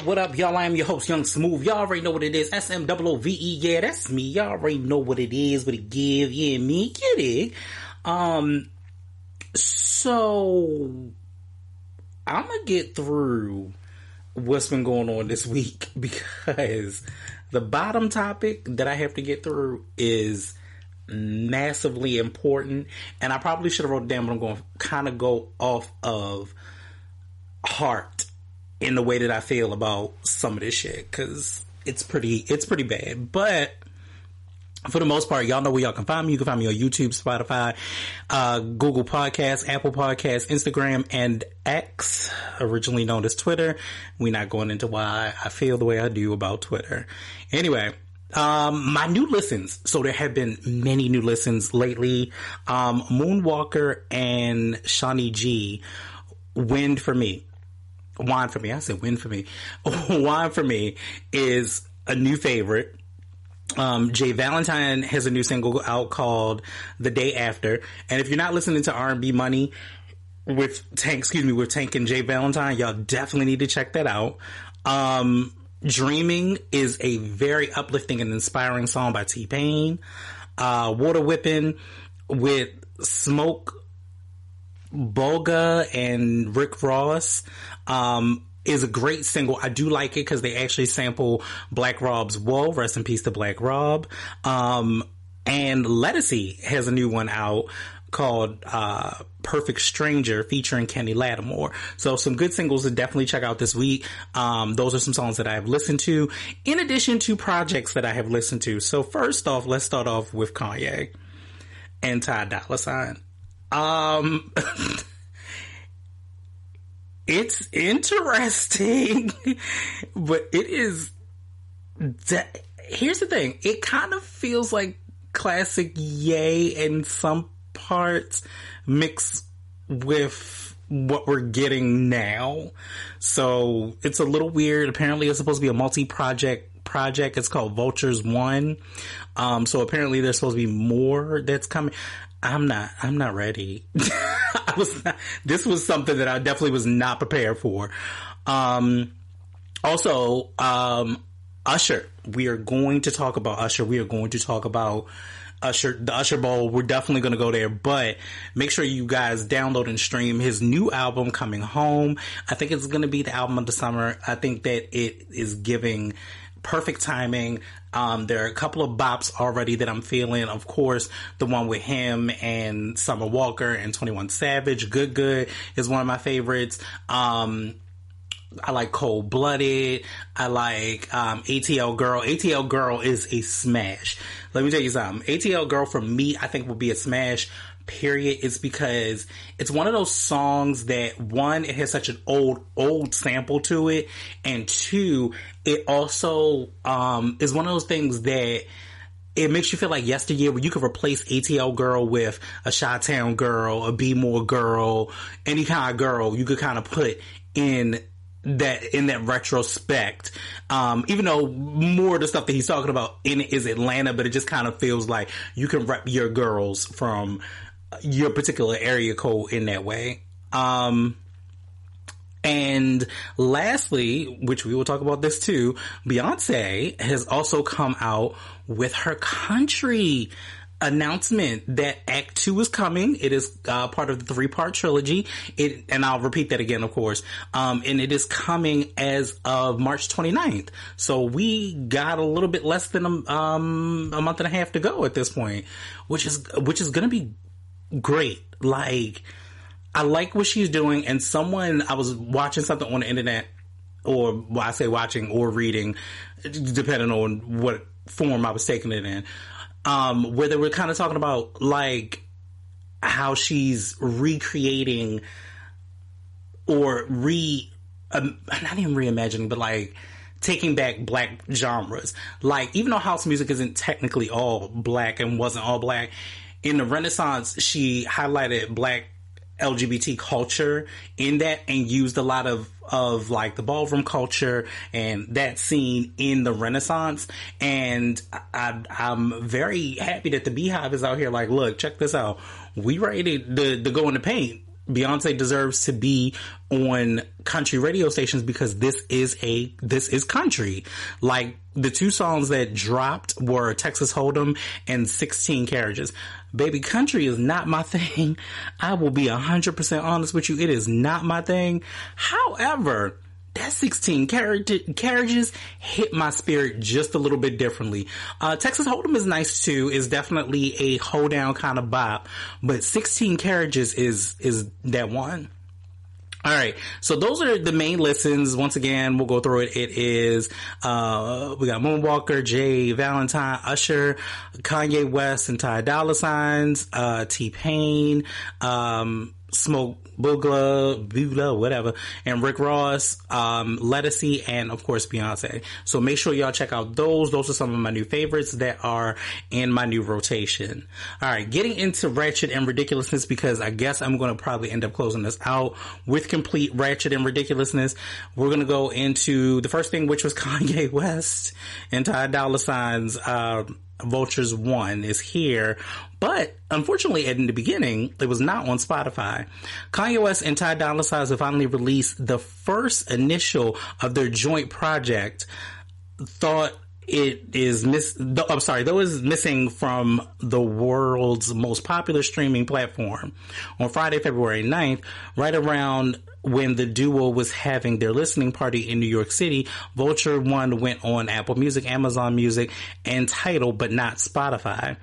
What up, y'all? I am your host, Young Smooth. Y'all already know what it is. SMOOVE. Yeah, that's me. Y'all already know what it is, what it give. Yeah, me. Get it. So, I'm gonna get through what's been going on this week because the bottom topic that I have to get through is massively important, and I probably should have wrote it down, but I'm going to kind of go off of heart in the way that I feel about some of this shit, because it's pretty bad. But for the most part, y'all know where y'all can find me. You can find me on YouTube, Spotify, Google Podcasts, Apple Podcasts, Instagram, and X, originally known as Twitter. We're not going into why I feel the way I do about Twitter. Anyway, my new listens. So there have been many new listens lately. Moonwalker and Shawnee G, Wine for Me. Wine for Me is a new favorite. Jay Valentine has a new single out called The Day After. And if you're not listening to R&B Money with Tank and Jay Valentine, y'all definitely need to check that out. Dreaming is a very uplifting and inspiring song by T-Pain. Water Whipping with Smoke Bulga and Rick Ross is a great single. I do like it because they actually sample Black Rob's Whoa, rest in peace to Black Rob. And Lettucey has a new one out called Perfect Stranger featuring Kenny Lattimore. So some good singles to definitely check out this week. Those are some songs that I have listened to in addition to projects that I have listened to. So first off, let's start off with Kanye and Ty Dolla $ign. It's interesting, but it is. Here's the thing. It kind of feels like classic Ye in some parts mixed with what we're getting now. So it's a little weird. Apparently it's supposed to be a project. It's called Vultures 1. So apparently there's supposed to be more that's coming. I'm not ready. This was something that I definitely was not prepared for. Also, Usher. We are going to talk about Usher. We are going to talk about Usher, the Usher Bowl. We're definitely going to go there, but make sure you guys download and stream his new album, Coming Home. I think it's going to be the album of the summer. I think that it is giving perfect timing. There are a couple of bops already that I'm feeling. Of course, the one with him and Summer Walker and 21 Savage, Good is one of my favorites. I like Cold Blooded. I like ATL Girl. ATL Girl is a smash. Let me tell you something. ATL Girl for me, I think will be a smash. Period. It's because it's one of those songs that, one, it has such an old sample to it, and two, it also is one of those things that it makes you feel like yesteryear, where you could replace ATL Girl with a Chi-Town girl, a Be More girl, any kind of girl you could kind of put in that retrospect. Even though more of the stuff that he's talking about in it is Atlanta, but it just kind of feels like you can rep your girls from your particular area code in that way. And lastly, which we will talk about this too, Beyonce has also come out with her country announcement that Act 2 is coming. It is part of the 3-part trilogy. And I'll repeat that again, of course. And it is coming as of March 29th. So we got a little bit less than a month and a half to go at this point, which is going to be great. Like, I like what she's doing. And I was watching something on the internet or well, I say watching or reading, depending on what form I was taking it in, where they were kind of talking about like how she's recreating or not even reimagining, but like taking back black genres. Like, even though house music isn't technically all black and wasn't all black, in the Renaissance, she highlighted black LGBT culture in that and used a lot of like the ballroom culture and that scene in the Renaissance. And I'm very happy that the Beehive is out here like, look, check this out. We ready to go in the paint. Beyonce deserves to be on country radio stations because this is country. Like, the two songs that dropped were Texas Hold'em and 16 Carriages. Baby, country is not my thing. I will be 100% honest with you. It is not my thing. However, that 16 carriages hit my spirit just a little bit differently. Texas Hold'em is nice too. It's definitely a hold down kind of bop, but 16 Carriages is that one. All right. So those are the main listens. Once again, we'll go through it. It is, we got Moonwalker, Jay Valentine, Usher, Kanye West and Ty Dolla Signs, T-Pain, Smoke Bugla, whatever, and Rick Ross, Lettucey, and of course Beyonce. So make sure y'all check out those. Those are some of my new favorites that are in my new rotation. All right, getting into ratchet and ridiculousness, because I guess I'm going to probably end up closing this out with complete ratchet and ridiculousness. We're going to go into the first thing, which was Kanye West and Ty Dolla Sign's Vultures 1 is here, but unfortunately in the beginning it was not on Spotify. Kanye West and Ty Dolla Sign have finally released the first initial of their joint project. Though is missing from the world's most popular streaming platform. On Friday, February 9th, right around when the duo was having their listening party in New York City, Vulture 1 went on Apple Music, Amazon Music, and Tidal, but not Spotify.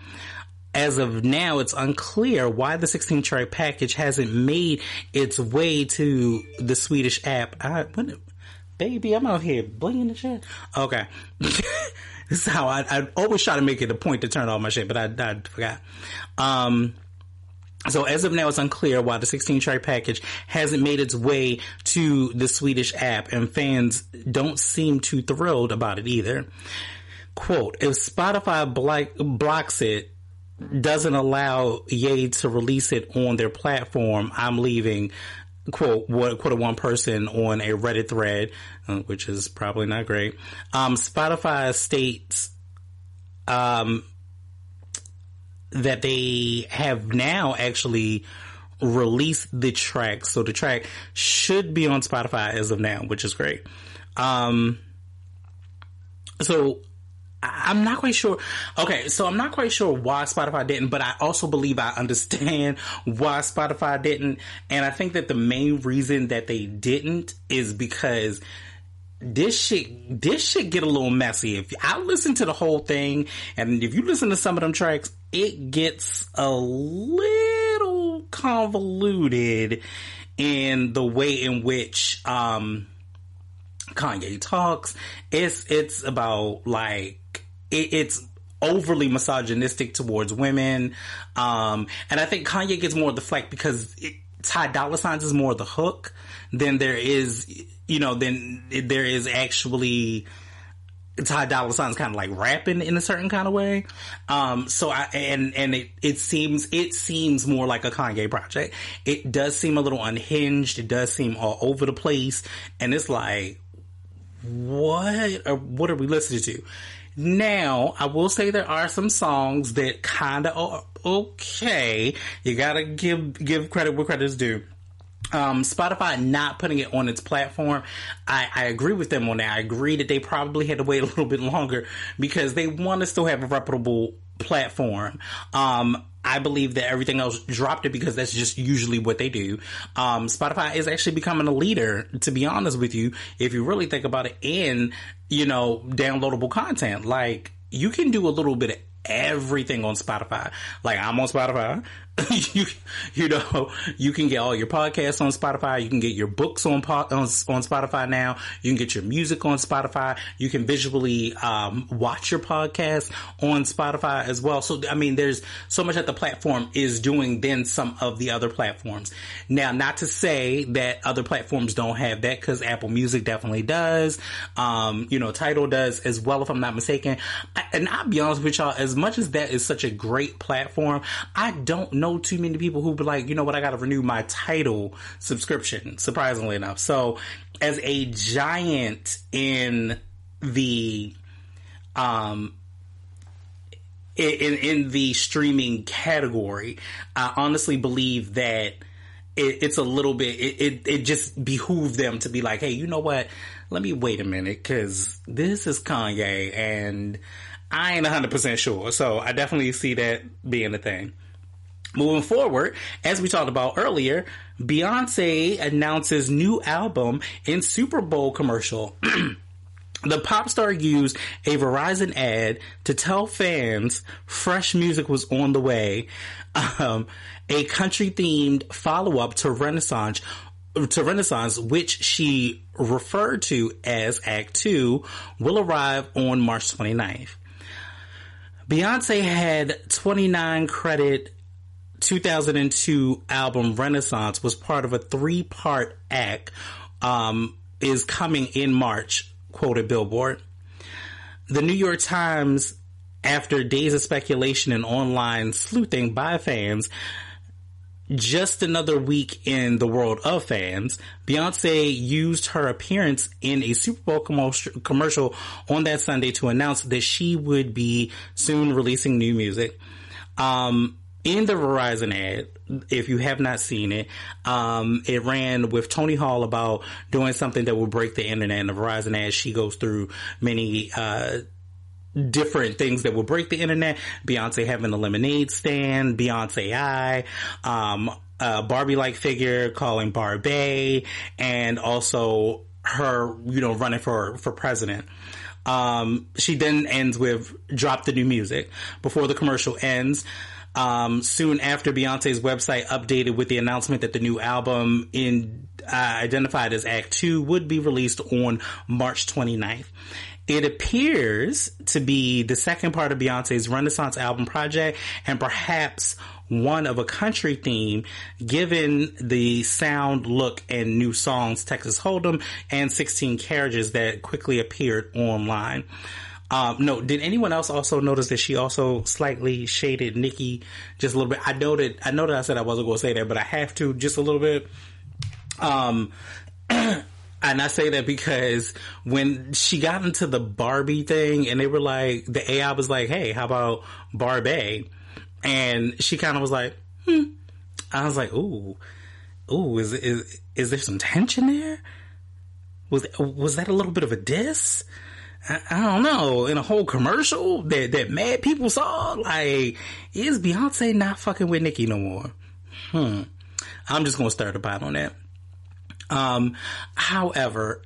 As of now, it's unclear why the 16-track package hasn't made its way to the Swedish app. Baby, I'm out here blinging the shit. Okay. This is how I always try to make it a point to turn off my shit, but I forgot. So as of now, it's unclear why the 16-track package hasn't made its way to the Swedish app, and fans don't seem too thrilled about it either. Quote, if Spotify blocks it, doesn't allow Ye to release it on their platform, I'm leaving, quote one person on a Reddit thread, which is probably not great. Spotify states that they have now actually released the track, so the track should be on Spotify as of now, which is great. So I'm not quite sure. Okay, so I'm not quite sure why Spotify didn't, but I also believe I understand why Spotify didn't. And I think that the main reason that they didn't is because this shit get a little messy. If I listen to the whole thing, and if you listen to some of them tracks, it gets a little convoluted in the way in which Kanye talks. It's about like it's overly misogynistic towards women, and I think Kanye gets more of the flack because Ty Dolla Signs is more of the hook than there is, than there is actually Ty Dolla Sign's kind of like rapping in a certain kind of way. So it seems more like a Kanye project. It does seem a little unhinged. It does seem all over the place, and it's like, what are we listening to? Now, I will say there are some songs that kind of are okay. You gotta give credit where credit is due. Spotify not putting it on its platform, I agree with them on that. I agree that they probably had to wait a little bit longer because they want to still have a reputable platform. I believe that everything else dropped it because that's just usually what they do. Spotify is actually becoming a leader, to be honest with you, if you really think about it, in, downloadable content. Like, you can do a little bit of everything on Spotify. Like, I'm on Spotify. you you can get all your podcasts on Spotify. You can get your books on Spotify now. You can get your music on Spotify. You can visually watch your podcast on Spotify as well. So I mean, there's so much that the platform is doing than some of the other platforms. Now, not to say that other platforms don't have that, because Apple Music definitely does. Tidal does as well, if I'm not mistaken. And I'll be honest with y'all, as much as that is such a great platform, I don't know too many people who be like, you know what, I gotta renew my Tidal subscription, surprisingly enough. So as a giant in the in the streaming category, I honestly believe that it's a little bit, it just behooved them to be like, hey, you know what, let me wait a minute, because this is Kanye and I ain't 100% sure. So I definitely see that being a thing. Moving forward, as we talked about earlier, Beyonce announces new album in Super Bowl commercial. The pop star used a Verizon ad to tell fans fresh music was on the way. A country-themed follow-up to Renaissance, which she referred to as Act 2, will arrive on March 29th. Beyonce had 29 credit 2002 album Renaissance was part of a 3-part act, is coming in March, quoted Billboard. The New York Times, after days of speculation and online sleuthing by fans, just another week in the world of fans, Beyonce used her appearance in a Super Bowl commercial on that Sunday to announce that she would be soon releasing new music. In the Verizon ad, if you have not seen it, it ran with Tony Hall about doing something that would break the internet. In the Verizon ad, she goes through many different things that will break the internet. Beyonce having a lemonade stand, Beyonce Eye, a Barbie-like figure calling Barbie, and also her, running for president. She then ends with drop the new music. Before the commercial ends, soon after, Beyonce's website updated with the announcement that the new album identified as Act 2 would be released on March 29th. It appears to be the second part of Beyonce's Renaissance album project, and perhaps one of a country theme, given the sound, look, and new songs Texas Hold'em and 16 Carriages that quickly appeared online. No, did anyone else also notice that she also slightly shaded Nicki just a little bit? I know that I said I wasn't going to say that, but I have to just a little bit. And I say that because when she got into the Barbie thing and they were like, the AI was like, hey, how about Barbie? And she kind of was like, I was like, ooh, is there some tension there? Was that a little bit of a diss? I don't know. In a whole commercial that mad people saw, like, is Beyonce not fucking with Nicki no more? I'm just gonna stir the pot on that. However,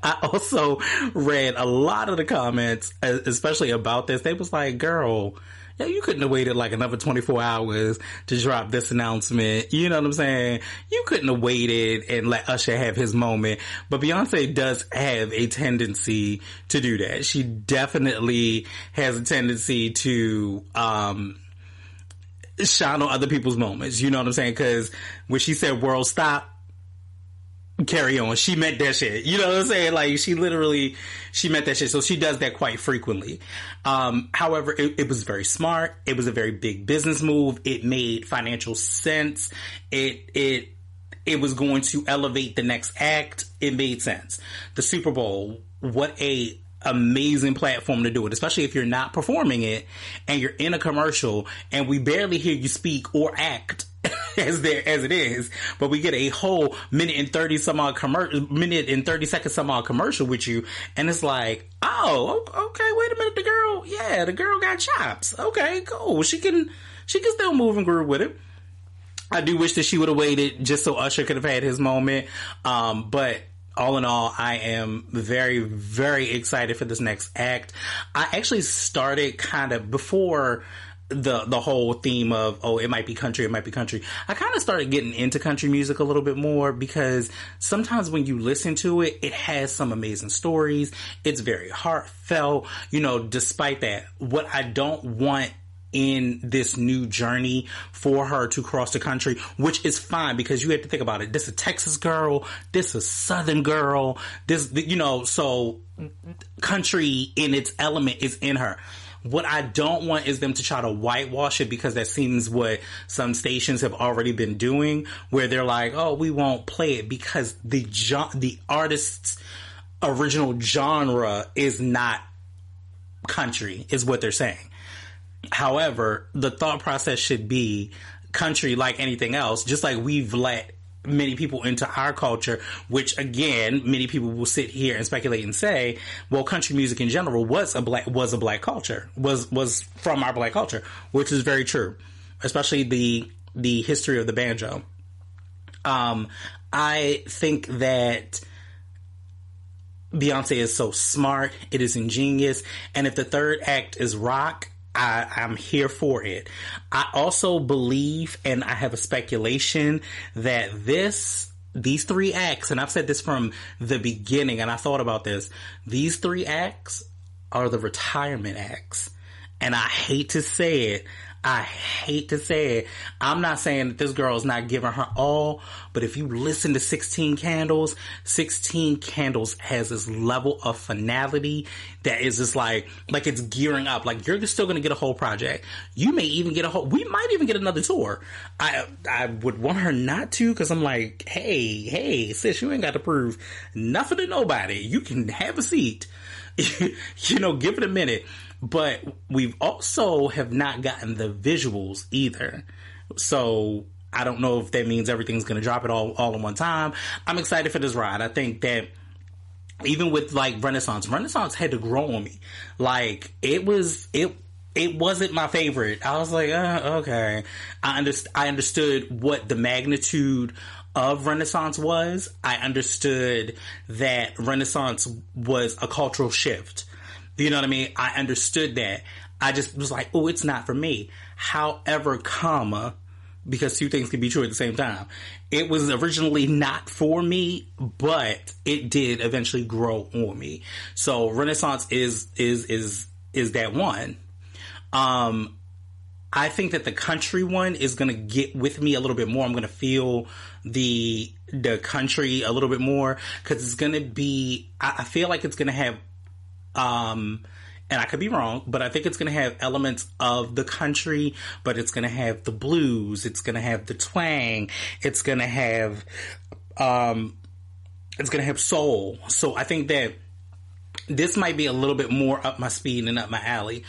I also read a lot of the comments, especially about this. They was like, girl, you couldn't have waited like another 24 hours to drop this announcement. You know what I'm saying? You couldn't have waited and let Usher have his moment. But Beyonce does have a tendency to do that. She definitely has a tendency to, shine on other people's moments. You know what I'm saying? Cause when she said world stop, carry on, she meant that shit. You know what I'm saying? Like, she meant that shit. So she does that quite frequently. However, it was very smart. It was a very big business move. It made financial sense. It was going to elevate the next act. It made sense. The Super Bowl, what a amazing platform to do it, especially if you're not performing it and you're in a commercial and we barely hear you speak or act as it is, but we get a whole minute and 30 seconds some odd commercial with you, and it's like, oh, okay, wait a minute, the girl got chops. Okay, cool. She can still move and groove with it. I do wish that she would have waited just so Usher could have had his moment. But all in all, I am very, very excited for this next act. I actually started kind of before the whole theme of, oh, it might be country, it might be country. I kind of started getting into country music a little bit more because sometimes when you listen to it, it has some amazing stories. It's very heartfelt, you know, despite that. What I don't want in this new journey for her to cross the country, which is fine because you have to think about it. This is a Texas girl. This is a Southern girl. This, you know, so country in its element is in her. What I don't want is them to try to whitewash it, because that seems what some stations have already been doing, where they're like, oh, we won't play it because the artist's original genre is not country, is what they're saying. However, the thought process should be country like anything else, just like we've let many people into our culture, which again, many people will sit here and speculate and say, well, country music in general was a black culture, was from our black culture, which is very true, especially the history of the banjo. I think that Beyonce is so smart, it is ingenious, and if the third act is rock, I'm here for it. I also believe, and I have a speculation, that these 3 acts, and I've said this from the beginning, and I thought about this, these 3 acts are the retirement acts. And I hate to say it. I'm not saying that this girl is not giving her all, but if you listen to 16 Candles has this level of finality that is just like it's gearing up. Like, you're still going to get a whole project. You may even get we might even get another tour. I would want her not to, because I'm like, hey, sis, you ain't got to prove nothing to nobody. You can have a seat. You know, give it a minute. But we've also have not gotten the visuals either. So I don't know if that means everything's going to drop it all in one time. I'm excited for this ride. I think that even with like Renaissance had to grow on me. Like, it wasn't my favorite. I was like, okay. I understood what the magnitude of Renaissance was. I understood that Renaissance was a cultural shift. You know what I mean? I understood that. I just was like, oh, it's not for me. However, because 2 things can be true at the same time. It was originally not for me, but it did eventually grow on me. So Renaissance is that one. I think that the country one is going to get with me a little bit more. I'm going to feel the country a little bit more, because it's going to be, I feel like it's going to have, and I could be wrong, but I think it's going to have elements of the country, but it's going to have the blues, it's going to have the twang, it's going to have soul. So I think that this might be a little bit more up my speed and up my alley.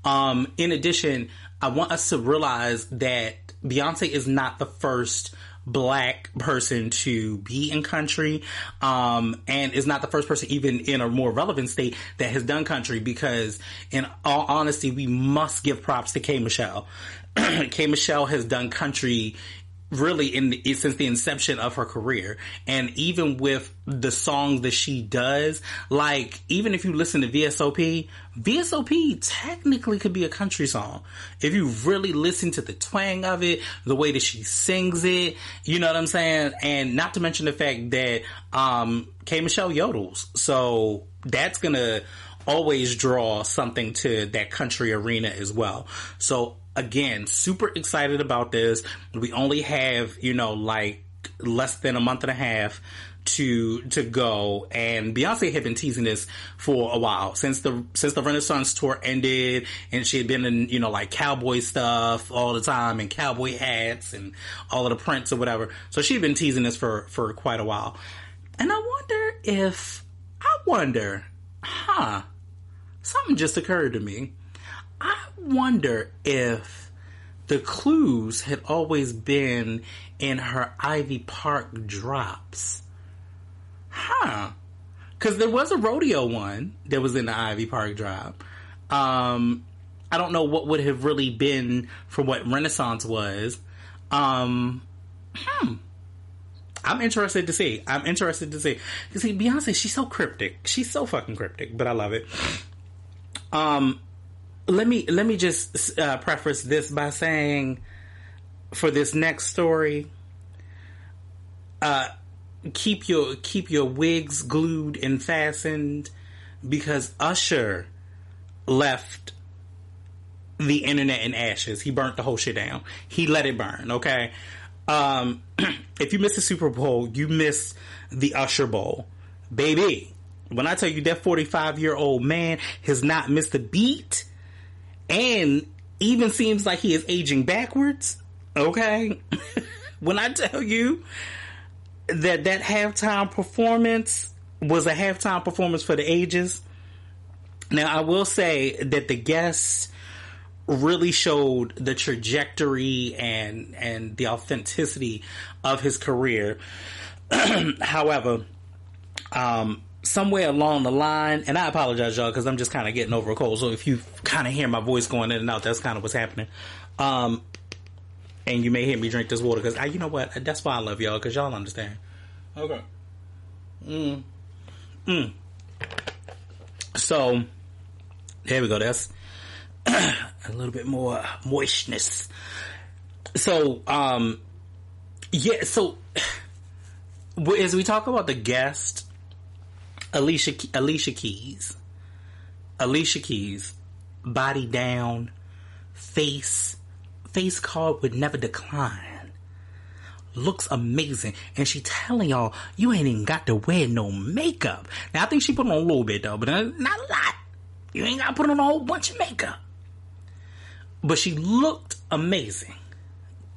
In addition, I want us to realize that Beyonce is not the first Black person to be in country, and is not the first person even in a more relevant state that has done country, because in all honesty, we must give props to K. Michelle. K. Michelle has done country really since the inception of her career. And even with the songs that she does, like, even if you listen to VSOP technically could be a country song. If you really listen to the twang of it, the way that she sings it, you know what I'm saying? And not to mention the fact that K. Michelle yodels. So that's gonna always draw something to that country arena as well. So again, super excited about this. We only have, like less than a month and a half to go, and Beyonce had been teasing this for a while, since the Renaissance tour ended, and she had been in, like cowboy stuff all the time, and cowboy hats and all of the prints or whatever. So she'd been teasing this for quite a while. And I wonder, something just occurred to me. I wonder if the clues had always been in her Ivy Park drops. Because there was a rodeo one that was in the Ivy Park drop. I don't know what would have really been for what Renaissance was. I'm interested to see. You see, Beyonce, she's so cryptic. She's so fucking cryptic, but I love it. let me just preface this by saying, for this next story, keep your wigs glued and fastened, because Usher left the internet in ashes. He burnt the whole shit down. He let it burn. Okay. If you miss the Super Bowl, you miss the Usher Bowl, baby. When I tell you that 45-year-old man has not missed a beat, and even seems like he is aging backwards. Okay. When I tell you that halftime performance was a halftime performance for the ages. Now, I will say that the guests really showed the trajectory and the authenticity of his career. However, somewhere along the line, and I apologize, y'all, because I'm just kind of getting over a cold. So if you kind of hear my voice going in and out, that's kind of what's happening. And you may hear me drink this water, because you know what? That's why I love y'all, because y'all understand. Okay. So, there we go. That's a little bit more moistness. So, yeah, so as we talk about the guest, Alicia Keys, body down, face card would never decline, looks amazing, and she telling y'all you ain't even got to wear no makeup. Now I think she put on a little bit though, but not a lot. You ain't got to put on a whole bunch of makeup. But she looked amazing,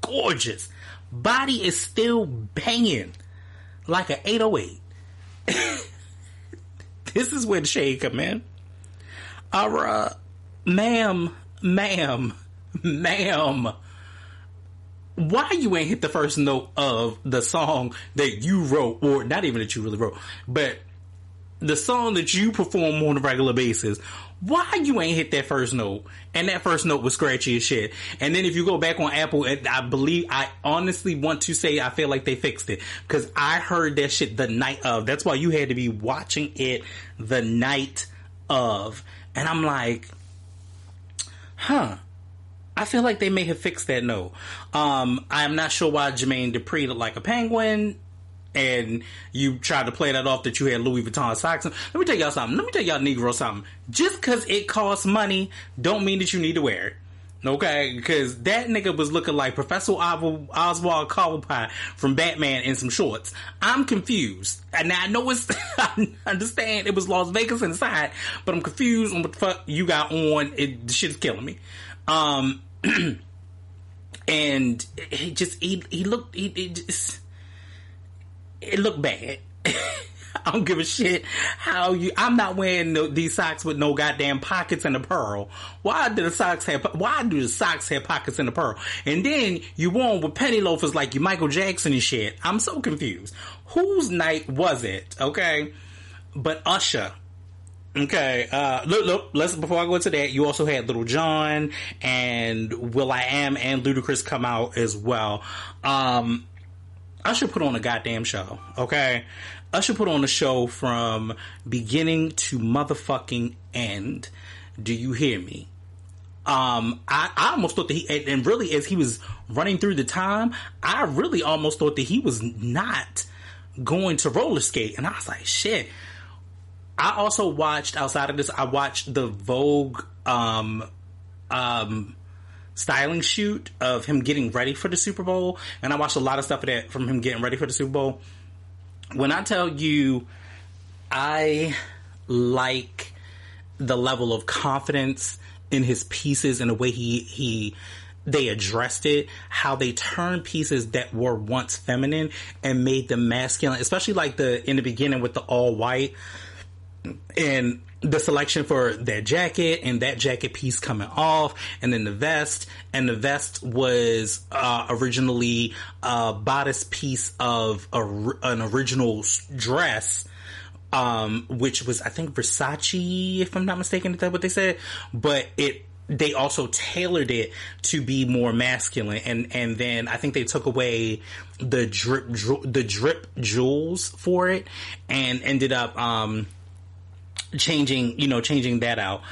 gorgeous. Body is still banging like an 808. This is where the shade come in. Ma'am, why you ain't hit the first note of the song that you wrote, or not even that you really wrote, but the song that you perform on a regular basis? Why you ain't hit that first note? And that first note was scratchy as shit. And then if you go back on Apple, I honestly want to say I feel like they fixed it, because I heard that shit the night of. That's why you had to be watching it the night of. And I'm like, I feel like they may have fixed that note. I'm not sure why Jermaine Dupri looked like a penguin, and you tried to play that off that you had Louis Vuitton socks on. Let me tell y'all something. Let me tell y'all Negro something. Just because it costs money don't mean that you need to wear it. Okay? Because that nigga was looking like Professor Oswald Cobblepot from Batman in some shorts. I'm confused. And now I know I understand it was Las Vegas inside, but I'm confused on what the fuck you got on. The shit is killing me. And it looked bad. I don't give a shit I'm not wearing these socks with no goddamn pockets and a pearl. Why do the socks have pockets and a pearl? And then you wore them with penny loafers like you Michael Jackson and shit. I'm so confused. Whose night was it? Okay. But Usher. Okay, look, before I go into that, you also had Little John and will.i.am and Ludacris come out as well. Usher put on a goddamn show, okay? Usher put on a show from beginning to motherfucking end. Do you hear me? I almost thought that and really as he was running through the time, I really almost thought that he was not going to roller skate. And I was like, shit. I also watched, outside of this, I watched the Vogue styling shoot of him getting ready for the Super Bowl, and I watched a lot of stuff from him getting ready for the Super Bowl. When I tell you, I like the level of confidence in his pieces and the way they addressed it, how they turned pieces that were once feminine and made them masculine, especially like in the beginning with the all white. And the selection for that jacket and that jacket piece coming off, and then the vest, and the vest was originally a bodice piece of an original dress, which was, I think, Versace, if I'm not mistaken. Is that what they said? But they also tailored it to be more masculine, and then I think they took away the drip jewels for it, and ended up changing that out.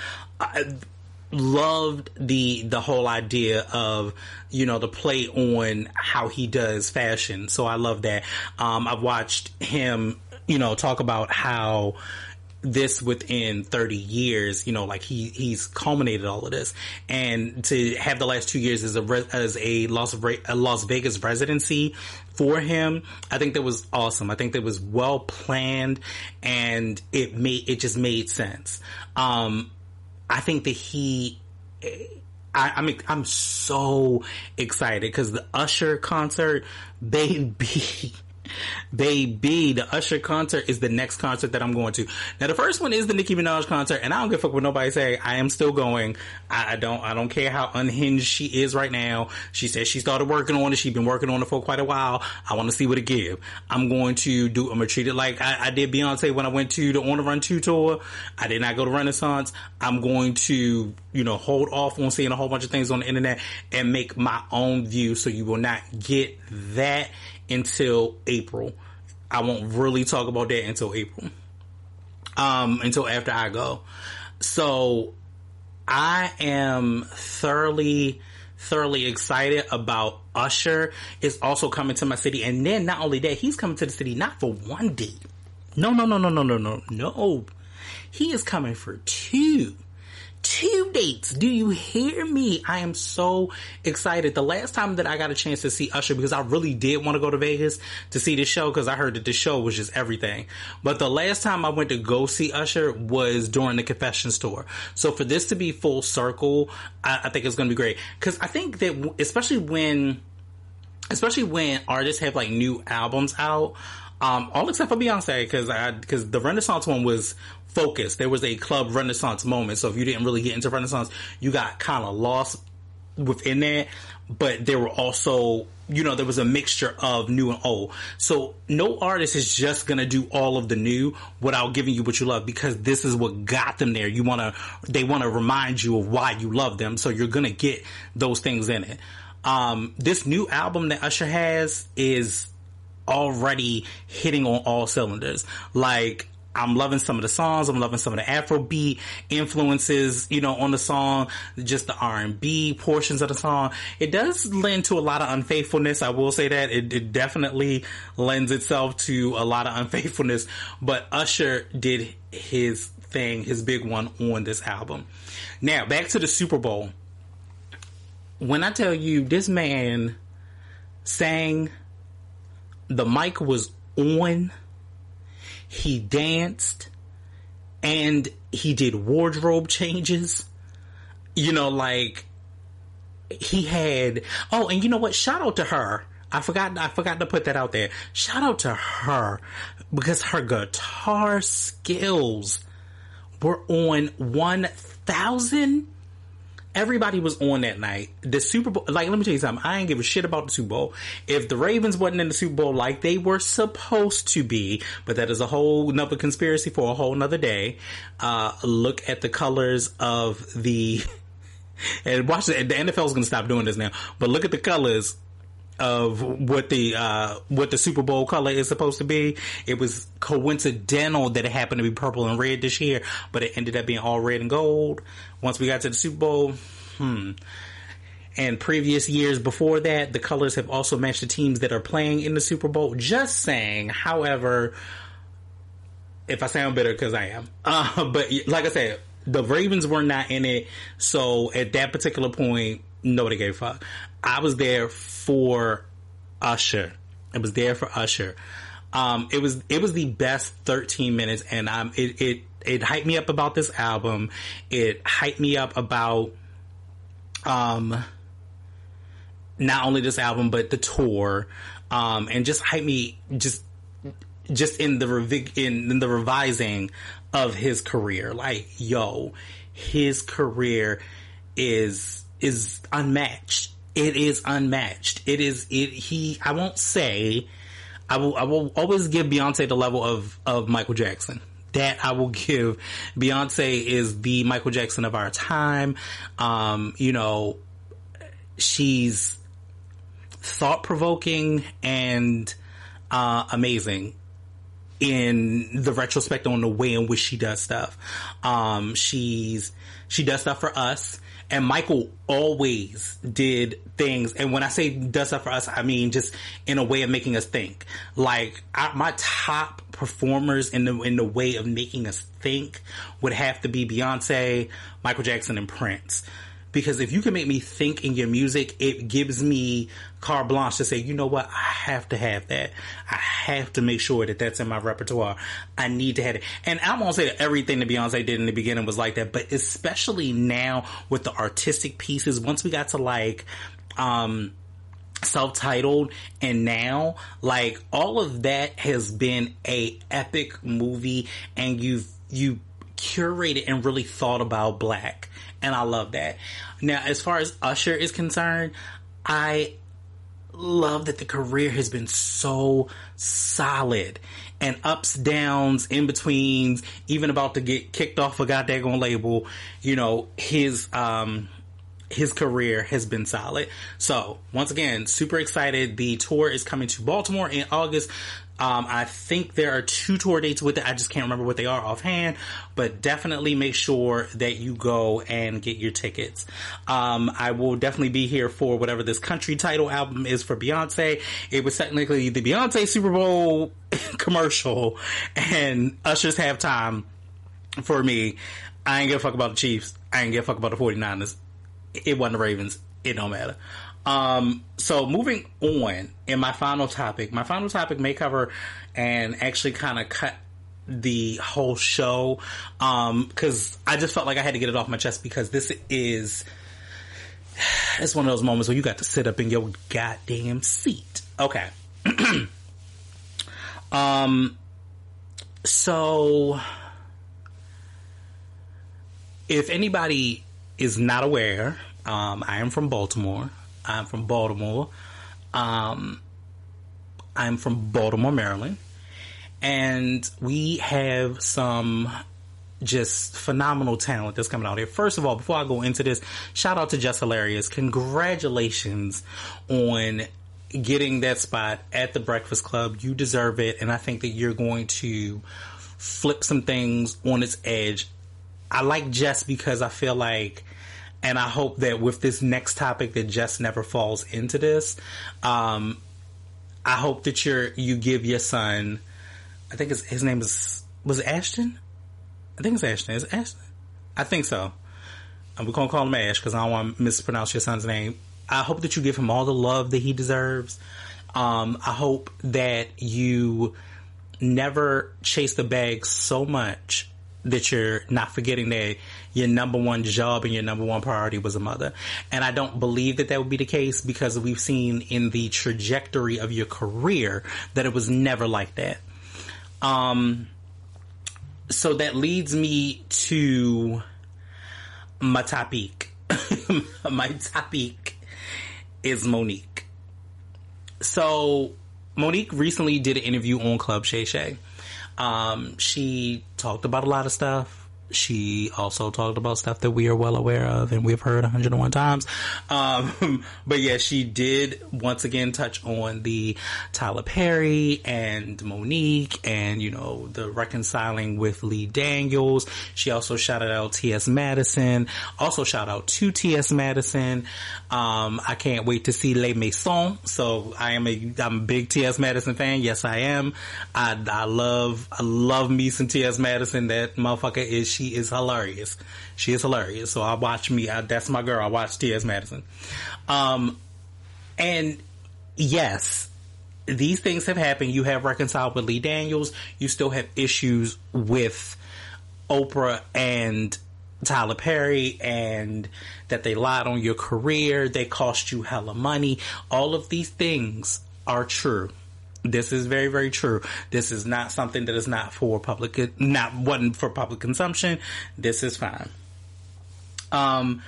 loved the whole idea of, you know, the play on how he does fashion. So I love that. I've watched him, you know, talk about how this within 30 years, you know, like he's culminated all of this, and to have the last 2 years as a Las Vegas residency for him, I think that was awesome. I think that was well planned, and it just made sense. I think that I'm so excited because the Usher concert, Baby, the Usher concert is the next concert that I'm going to. Now, the first one is the Nicki Minaj concert, and I don't give a fuck what nobody say. I am still going. I don't care how unhinged she is right now. She said she started working on it. She's been working on it for quite a while. I want to see what it give. I'm going to treat it like I did Beyonce when I went to the On the Run 2 tour. I did not go to Renaissance. I'm going to, you know, hold off on seeing a whole bunch of things on the internet and make my own view, so you will not get that until April. I won't really talk about that until April. Until after I go. So I am thoroughly excited about Usher is also coming to my city. And then not only that, he's coming to the city not for one day. No. He is coming for two dates. Do you hear me? I am so excited. The last time that I got a chance to see Usher, because I really did want to go to Vegas to see this show, because I heard that this show was just everything. But the last time I went to go see Usher was during the Confessions tour. So for this to be full circle, I think it's going to be great. Because I think that especially when artists have like new albums out, all except for Beyonce, because the Renaissance one was focused. There was a club Renaissance moment. So if you didn't really get into Renaissance, you got kind of lost within that. But there were also, you know, there was a mixture of new and old. So no artist is just going to do all of the new without giving you what you love, because this is what got them there. They want to remind you of why you love them. So you're going to get those things in it. This new album that Usher has is already hitting on all cylinders. Like, I'm loving some of the songs. I'm loving some of the Afrobeat influences, you know, on the song, just the R&B portions of the song. It does lend to a lot of unfaithfulness. I will say that it definitely lends itself to a lot of unfaithfulness, but Usher did his thing, his big one on this album. Now, back to the Super Bowl. When I tell you this man sang, the mic was on, he danced, and he did wardrobe changes. You know, like, he had, oh, and you know what? Shout out to her. I forgot to put that out there. Shout out to her, because her guitar skills were on 1,000. Everybody was on that night. The Super Bowl, like, let me tell you something. I ain't give a shit about the Super Bowl. If the Ravens wasn't in the Super Bowl like they were supposed to be, but that is a whole nother conspiracy for a whole nother day. Look at the colors of the, and watch the NFL's gonna stop doing this now, but look at the colors of what the Super Bowl color is supposed to be. It was coincidental that it happened to be purple and red this year, but it ended up being all red and gold once we got to the Super Bowl. And previous years before that, the colors have also matched the teams that are playing in the Super Bowl. Just saying. However, if I sound bitter, because I am. But like I said, the Ravens were not in it, so at that particular point, nobody gave a fuck. I was there for Usher. It was the best 13 minutes, and it hyped me up about this album. It hyped me up about not only this album but the tour, and just hyped me just in the revising of his career. Like, yo, his career is unmatched. It is unmatched. I won't say, I will always give Beyonce the level of Michael Jackson. That I will give. Beyonce is the Michael Jackson of our time. You know, she's thought-provoking and amazing. in the retrospect on the way in which she does stuff. She does stuff for us. And Michael always did things, and when I say does stuff for us, I mean just in a way of making us think. Like, my top performers in the way of making us think would have to be Beyonce, Michael Jackson, and Prince. Because if you can make me think in your music, it gives me carte blanche to say, you know what, I have to have that. I have to make sure that that's in my repertoire. I need to have it. And I won't say that everything that Beyonce did in the beginning was like that, but especially now with the artistic pieces, once we got to like, self-titled, and now, like, all of that has been a epic movie, and you curated and really thought about Black. And I love that. Now, as far as Usher is concerned, I love that the career has been so solid, and ups, downs, in betweens, even about to get kicked off a goddamn label. You know, his career has been solid. So once again, super excited. The tour is coming to Baltimore in August. I think there are 2 tour dates with it. I just can't remember what they are offhand, but definitely make sure that you go and get your tickets. I will definitely be here for whatever this country title album is for Beyonce. It was technically the Beyonce Super Bowl commercial and Usher's halftime for me. I ain't give a fuck about the Chiefs. I ain't give a fuck about the 49ers. It wasn't the Ravens. It don't matter. So moving on, in my final topic may cover and actually kind of cut the whole show, cause I just felt like I had to get it off my chest, because it's one of those moments where you got to sit up in your goddamn seat. Okay. So if anybody is not aware, I am from Baltimore. I'm from Baltimore. I'm from Baltimore, Maryland. And we have some just phenomenal talent that's coming out here. First of all, before I go into this, shout out to Just Hilarious. Congratulations on getting that spot at the Breakfast Club. You deserve it. And I think that you're going to flip some things on its edge. I like Jess because I feel like, and I hope that with this next topic that Jess never falls into this. I hope that you give your son, I think his name was it Ashton? I think it's Ashton. Is it Ashton? I think so. And we're going to call him Ash because I don't want to mispronounce your son's name. I hope that you give him all the love that he deserves. I hope that you never chase the bag so much that you're not forgetting that your number one job and your number one priority was a mother. And I don't believe that would be the case, because we've seen in the trajectory of your career that it was never like that. So that leads me to my topic. My topic is Monique. So Monique recently did an interview on Club Shay Shay. She talked about a lot of stuff. She also talked about stuff that we are well aware of and we've heard 101 times. But yeah, she did once again touch on the Tyler Perry and Monique and, you know, the reconciling with Lee Daniels. She also shouted out T.S. Madison. Also shout out to T.S. Madison. I can't wait to see Les Maisons. So I'm a big T.S. Madison fan. Yes, I am. I love me some T.S. Madison. That motherfucker she is hilarious. She is hilarious. So that's my girl. I watch T.S. Madison. And yes, these things have happened. You have reconciled with Lee Daniels. You still have issues with Oprah and Tyler Perry, and that they lied on your career. They cost you hella money. All of these things are true. This is very, very true. This is not something that is not for wasn't for public consumption. This is fine. I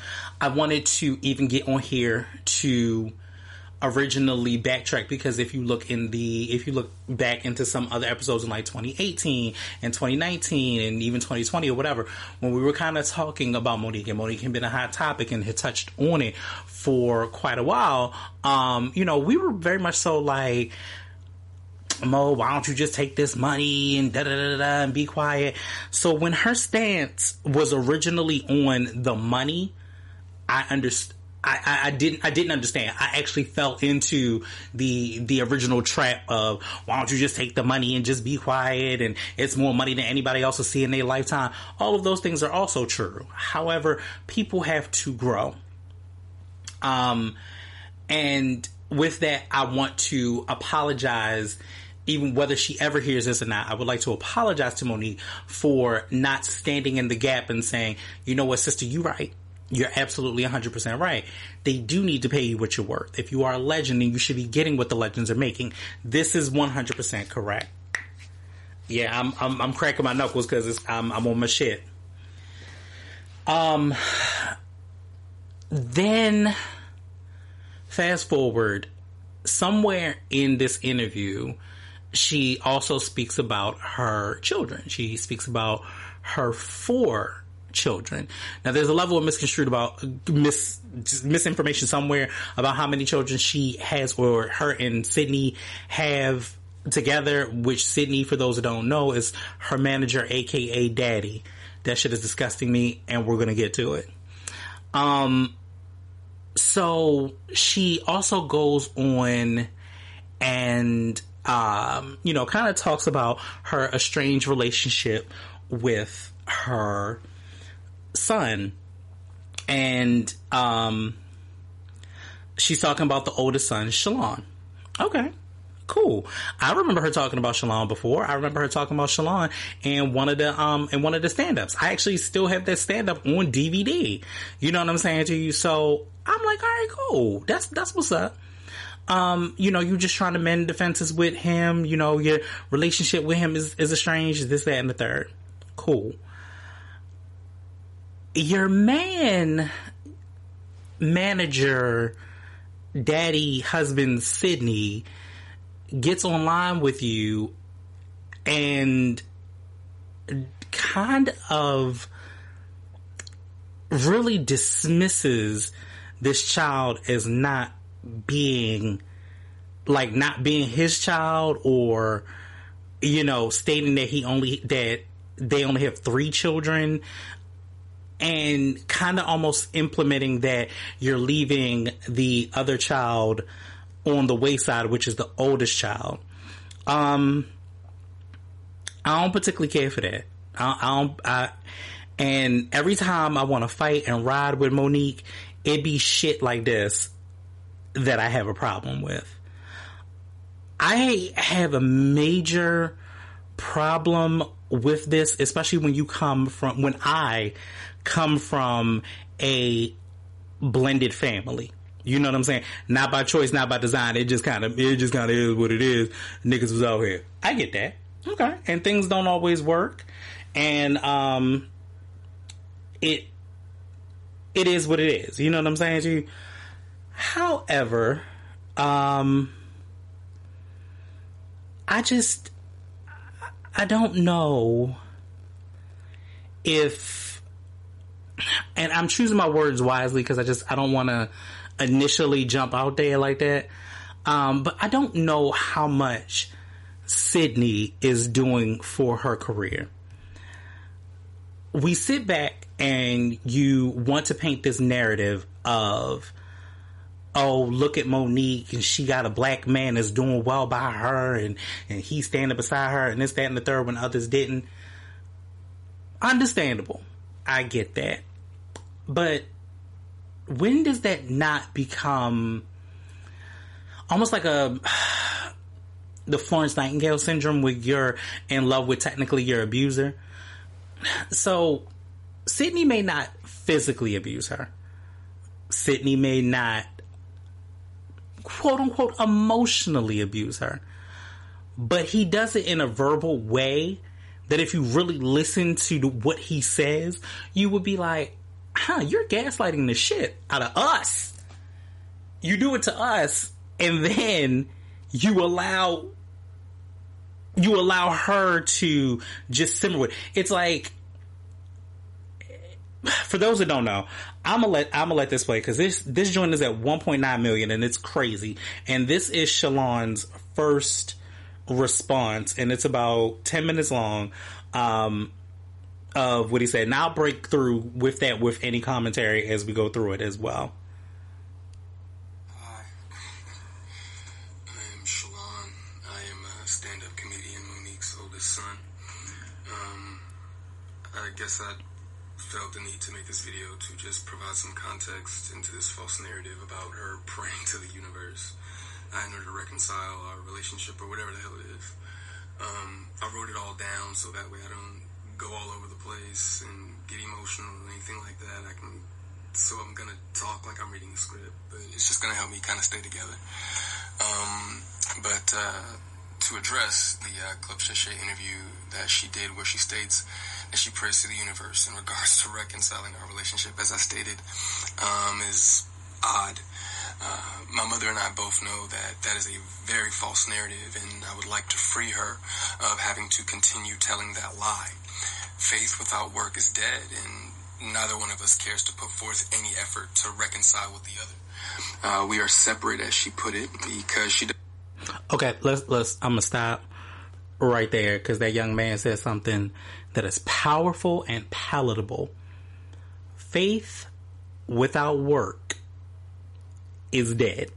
wanted to even get on here to originally backtrack, because if you look back into some other episodes in like 2018 and 2019 and even 2020 or whatever, when we were kind of talking about Monique, and Monique had been a hot topic and had touched on it for quite a while, we were very much so like, Mo, why don't you just take this money and da da da da and be quiet? So when her stance was originally on the money, I understood. I didn't understand. I actually fell into the original trap of, why don't you just take the money and just be quiet, and it's more money than anybody else will see in their lifetime. All of those things are also true. However, people have to grow. And with that, I want to apologize, even whether she ever hears this or not. I would like to apologize to Monique for not standing in the gap and saying, you know what, sister, you right. You're absolutely 100% right. They do need to pay you what you're worth. If you are a legend, then you should be getting what the legends are making. This is 100% correct. Yeah, I'm cracking my knuckles because I'm on my shit. Then fast forward, somewhere in this interview, she also speaks about her children. She speaks about her 4 children. Now, there's a level of misconstrued about misinformation somewhere about how many children she has, or her and Sydney have together, which Sydney, for those who don't know, is her manager, aka daddy. That shit is disgusting me, and we're gonna get to it. So she also goes on and kind of talks about her estranged relationship with her son, and she's talking about the oldest son, Shalon. Okay, cool. I remember her talking about Shalon before. I remember her talking about Shalon in one of the stand-ups. I actually still have that stand-up on DVD. You know what I'm saying to you? So I'm like, all right, cool. That's what's up. You just trying to mend the fences with him. You know, your relationship with him is estranged. This, that, and the third. Cool. Your manager, daddy, husband, Sydney, gets online with you and kind of really dismisses this child as not being his child, or, stating that they only have 3 children, and kind of almost implementing that you're leaving the other child on the wayside, which is the oldest child. I don't particularly care for that. And every time I want to fight and ride with Monique, it be shit like this that I have a problem with. I have a major problem with this, especially when I come from a blended family. You know what I'm saying? Not by choice, not by design. It just kind of is what it is. Niggas was out here. I get that. Okay. And things don't always work. And it is what it is. You know what I'm saying to you? However, I don't know if, and I'm choosing my words wisely because I don't want to initially jump out there like that. But I don't know how much Sydney is doing for her career. We sit back and you want to paint this narrative of, oh, look at Monique, and she got a black man that's doing well by her, and he's standing beside her, and this, that, and the third when others didn't. Understandable. I get that. But when does that not become almost like the Florence Nightingale syndrome, where you're in love with technically your abuser? So Sydney may not physically abuse her. Sydney may not, quote unquote, emotionally abuse her. But he does it in a verbal way that if you really listen to what he says, you would be like, you're gaslighting the shit out of us. You do it to us, and then you allow her to just simmer with it. It's like, for those that don't know, I'm gonna let this play, because this joint is at 1.9 million, and it's crazy. And this is Shalon's first response, and it's about 10 minutes long, of what he said. And I'll break through with that with any commentary as we go through it as well. Hi, I am Shalon. I am a stand-up comedian, Monique's oldest son. I guess I felt the need to make this video to just provide some context into this false narrative about her praying to the universe in order to reconcile our relationship or whatever the hell it is. I wrote it all down so that way I don't go all over the place and get emotional or anything like that. So I'm gonna talk like I'm reading a script, but it's just gonna help me kind of stay together. But to address the Club Shay Shay interview that she did, where she states that she prays to the universe in regards to reconciling our relationship, as I stated, is odd. My mother and I both know that that is a very false narrative, and I would like to free her of having to continue telling that lie. Faith without work is dead, and neither one of us cares to put forth any effort to reconcile with the other. We are separate, as she put it, because she... Okay, let's. I'm gonna stop right there because that young man said something that is powerful and palatable. Faith without work is dead.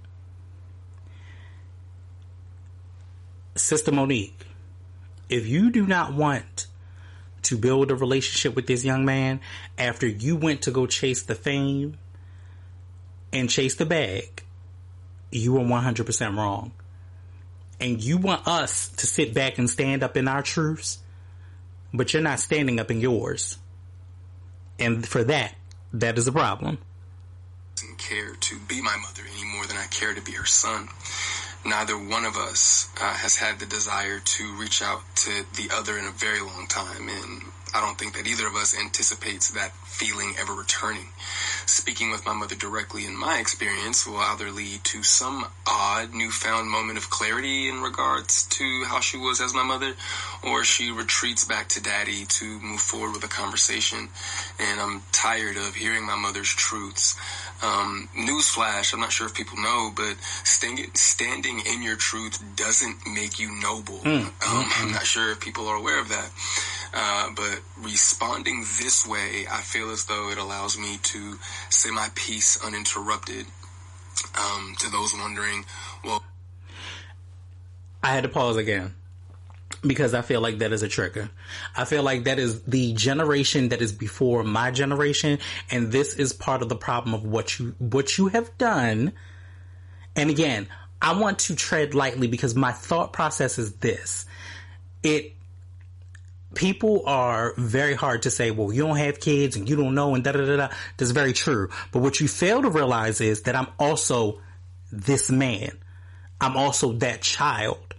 Sister Monique, if you do not want to build a relationship with this young man after you went to go chase the fame and chase the bag, you are 100% wrong. And you want us to sit back and stand up in our truths, but you're not standing up in yours. And for that is a problem. Doesn't care to be my mother any more than I care to be her son. Neither one of us has had the desire to reach out to the other in a very long time, and I don't think that either of us anticipates that feeling ever returning. Speaking with my mother directly, in my experience, will either lead to some odd newfound moment of clarity in regards to how she was as my mother, or she retreats back to daddy to move forward with a conversation. And I'm tired of hearing my mother's truths. Newsflash, I'm not sure if people know, but standing in your truth doesn't make you noble. I'm not sure if people are aware of that. But responding this way, I feel as though it allows me to say my piece uninterrupted. To those wondering, well... I had to pause again because I feel like that is a trigger. I feel like that is the generation that is before my generation, and this is part of the problem of what you have done. And again, I want to tread lightly because my thought process is this. People are very hard to say, well, you don't have kids and you don't know and da-da-da-da. That's very true. But what you fail to realize is that I'm also this man. I'm also that child.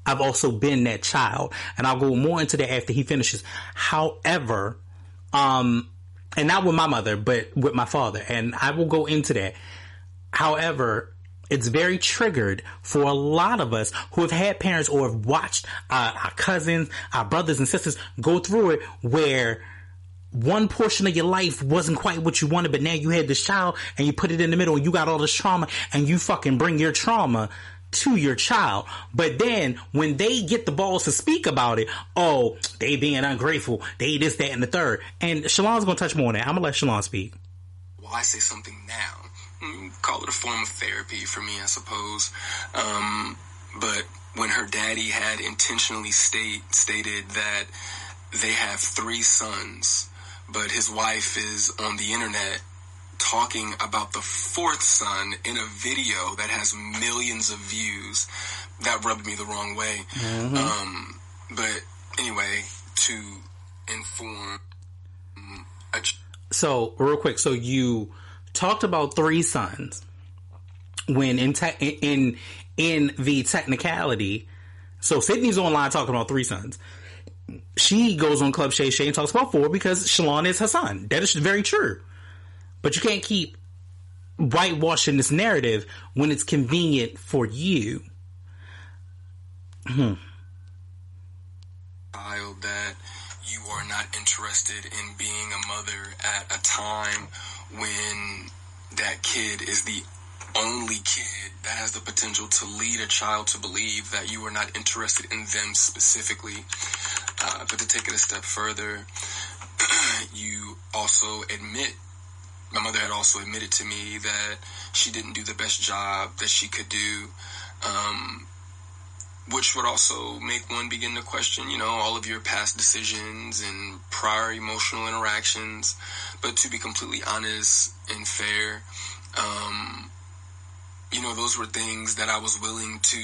I've also been that child. And I'll go more into that after he finishes. However, and not with my mother, but with my father. And I will go into that. However, it's very triggered for a lot of us who have had parents or have watched our cousins, our brothers and sisters go through it where one portion of your life wasn't quite what you wanted, but now you had this child and you put it in the middle and you got all this trauma and you fucking bring your trauma to your child. But then when they get the balls to speak about it, oh, they being ungrateful, they this, that, and the third. And Shalon's going to touch more on that. I'm going to let Shalon speak. Why say something now? Call it a form of therapy for me, I suppose. But when her daddy had intentionally stated that they have 3 sons, but his wife is on the internet talking about the 4th son in a video that has millions of views, that rubbed me the wrong way. Mm-hmm. But anyway, to inform... So, real quick, so you talked about 3 sons when in the technicality, so Sydney's online talking about 3 sons. She goes on Club Shay Shay and talks about 4 because Shalon is her son. That is very true. But you can't keep whitewashing this narrative when it's convenient for you. Child that you are not interested in being a mother at a time when that kid is the only kid that has the potential to lead a child to believe that you are not interested in them specifically. But to take it a step further, you also admit, my mother had also admitted to me that she didn't do the best job that she could do, which would also make one begin to question, all of your past decisions and prior emotional interactions. But to be completely honest and fair, those were things that I was willing to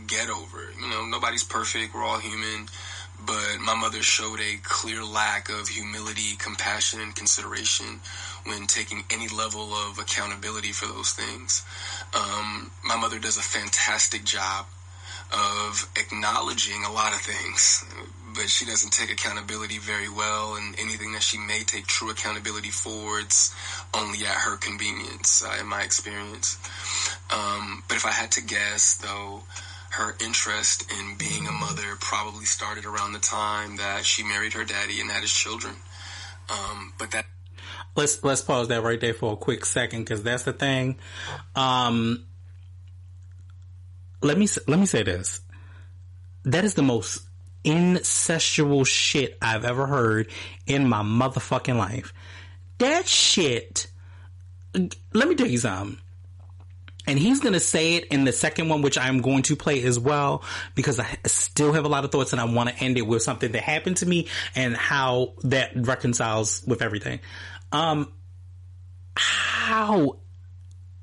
get over. Nobody's perfect. We're all human. But my mother showed a clear lack of humility, compassion, and consideration when taking any level of accountability for those things. My mother does a fantastic job of acknowledging a lot of things, but she doesn't take accountability very well, and anything that she may take true accountability for, it's only at her convenience, in my experience. But if I had to guess, though, her interest in being a mother probably started around the time that she married her daddy and had his children. But that... Let's pause that right there for a quick second, because that's the thing. Let me say this. That is the most incestual shit I've ever heard in my motherfucking life. That shit. Let me tell you something. And he's going to say it in the second one, which I'm going to play as well, because I still have a lot of thoughts and I want to end it with something that happened to me and how that reconciles with everything. How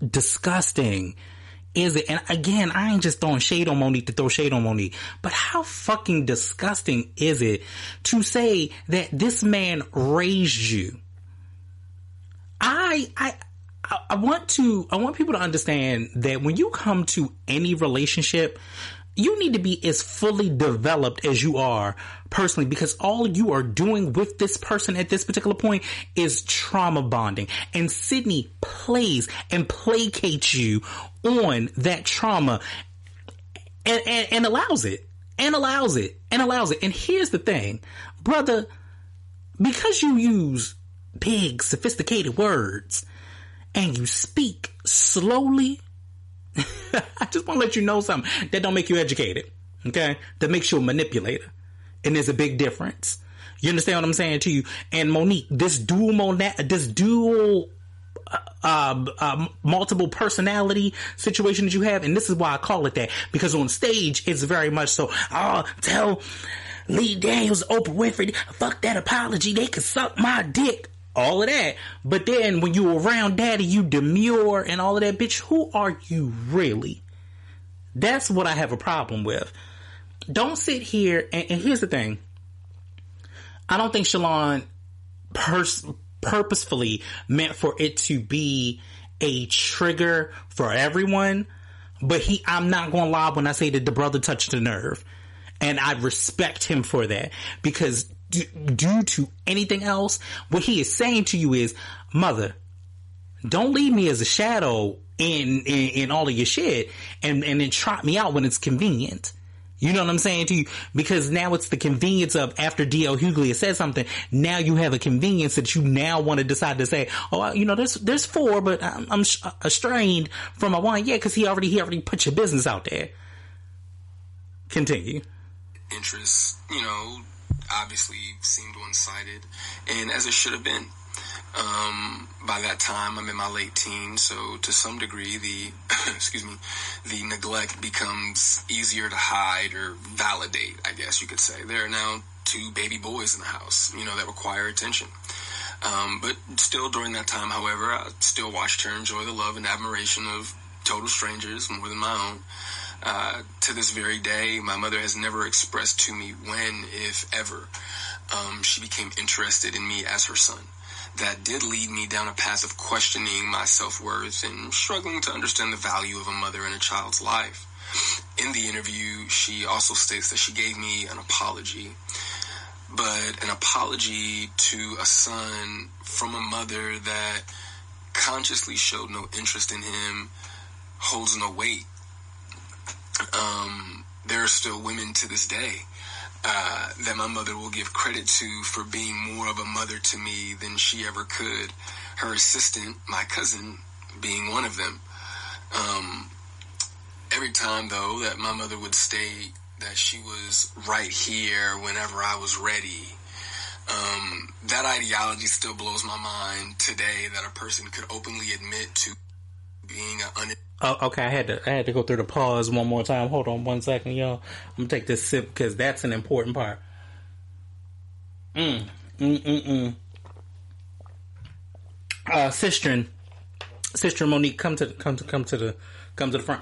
disgusting is it? And again, I ain't just throwing shade on Monique to throw shade on Monique, but how fucking disgusting is it to say that this man raised you? I want people to understand that when you come to any relationship, you need to be as fully developed as you are personally, because all you are doing with this person at this particular point is trauma bonding. And Sydney plays and placates you on that trauma and allows it. And here's the thing, brother, because you use big, sophisticated words and you speak slowly, I just want to let you know something that don't make you educated, okay? That makes you a manipulator. And there's a big difference. You understand what I'm saying to you? And Monique, this dual multiple personality situation that you have, and this is why I call it that, because on stage it's very much so, tell Lee Daniels, Oprah Winfrey, fuck that apology, they could suck my dick. All of that. But then when you around daddy, you demure and all of that. Bitch, who are you really? That's what I have a problem with. Don't sit here. And here's the thing. I don't think Shalon purposefully meant for it to be a trigger for everyone. But I'm not going to lie when I say that the brother touched a nerve. And I respect him for that. Because due to anything else, what he is saying to you is, mother, don't leave me as a shadow in all of your shit and then trot me out when it's convenient. You know what I'm saying to you? Because now it's the convenience of, after D.L. Hughley has said something, now you have a convenience that you now want to decide to say, there's 4, but I'm estranged from a 1. Yeah, because he already put your business out there. Continue. Interests, obviously seemed one-sided, and as it should have been. By that time, I'm in my late teens, so to some degree, the neglect becomes easier to hide or validate, I guess you could say. There are now 2 baby boys in the house, that require attention. But still, during that time, however, I still watched her enjoy the love and admiration of total strangers more than my own. To this very day, my mother has never expressed to me when, if ever, she became interested in me as her son. That did lead me down a path of questioning my self-worth and struggling to understand the value of a mother in a child's life. In the interview, she also states that she gave me an apology, but an apology to a son from a mother that consciously showed no interest in him holds no weight. There are still women to this day that my mother will give credit to for being more of a mother to me than she ever could. Her assistant, my cousin, being one of them. Every time, though, that my mother would state that she was right here whenever I was ready, that ideology still blows my mind today, that a person could openly admit to being okay, I had to go through the pause one more time. Hold on 1 second, y'all. I'm gonna take this sip because that's an important part. Sister Monique, come to the front.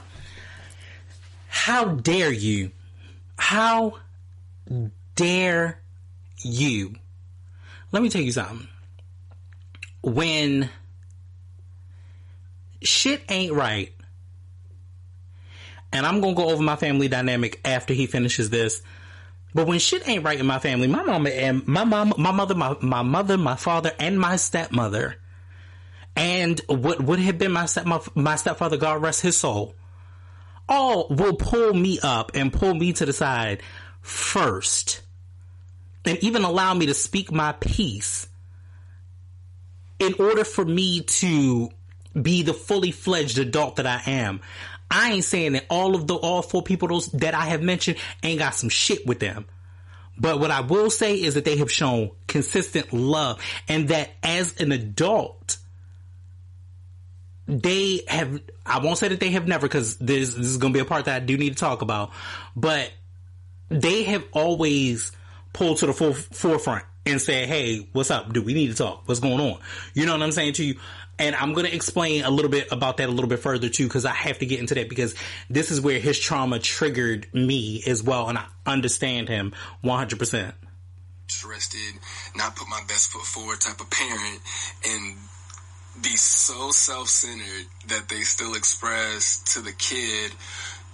How dare you? How dare you? Let me tell you something. When shit ain't right, and I'm gonna go over my family dynamic after he finishes this, but when shit ain't right in my family, my mother, my father, and my stepmother, and what would have been my stepfather, God rest his soul, all will pull me up and pull me to the side first, and even allow me to speak my piece in order for me to be the fully fledged adult that I am. I ain't saying that all four people that I have mentioned ain't got some shit with them. But what I will say is that they have shown consistent love, and that as an adult, they have, I won't say that they have never, because this is going to be a part that I do need to talk about, but they have always pulled to the forefront and said, hey, what's up? Do we need to talk? What's going on? You know what I'm saying to you? And I'm going to explain a little bit about that a little bit further too, because I have to get into that, because this is where his trauma triggered me as well, and I understand him 100%. Interested, not put my best foot forward type of parent, and be so self-centered that they still express to the kid,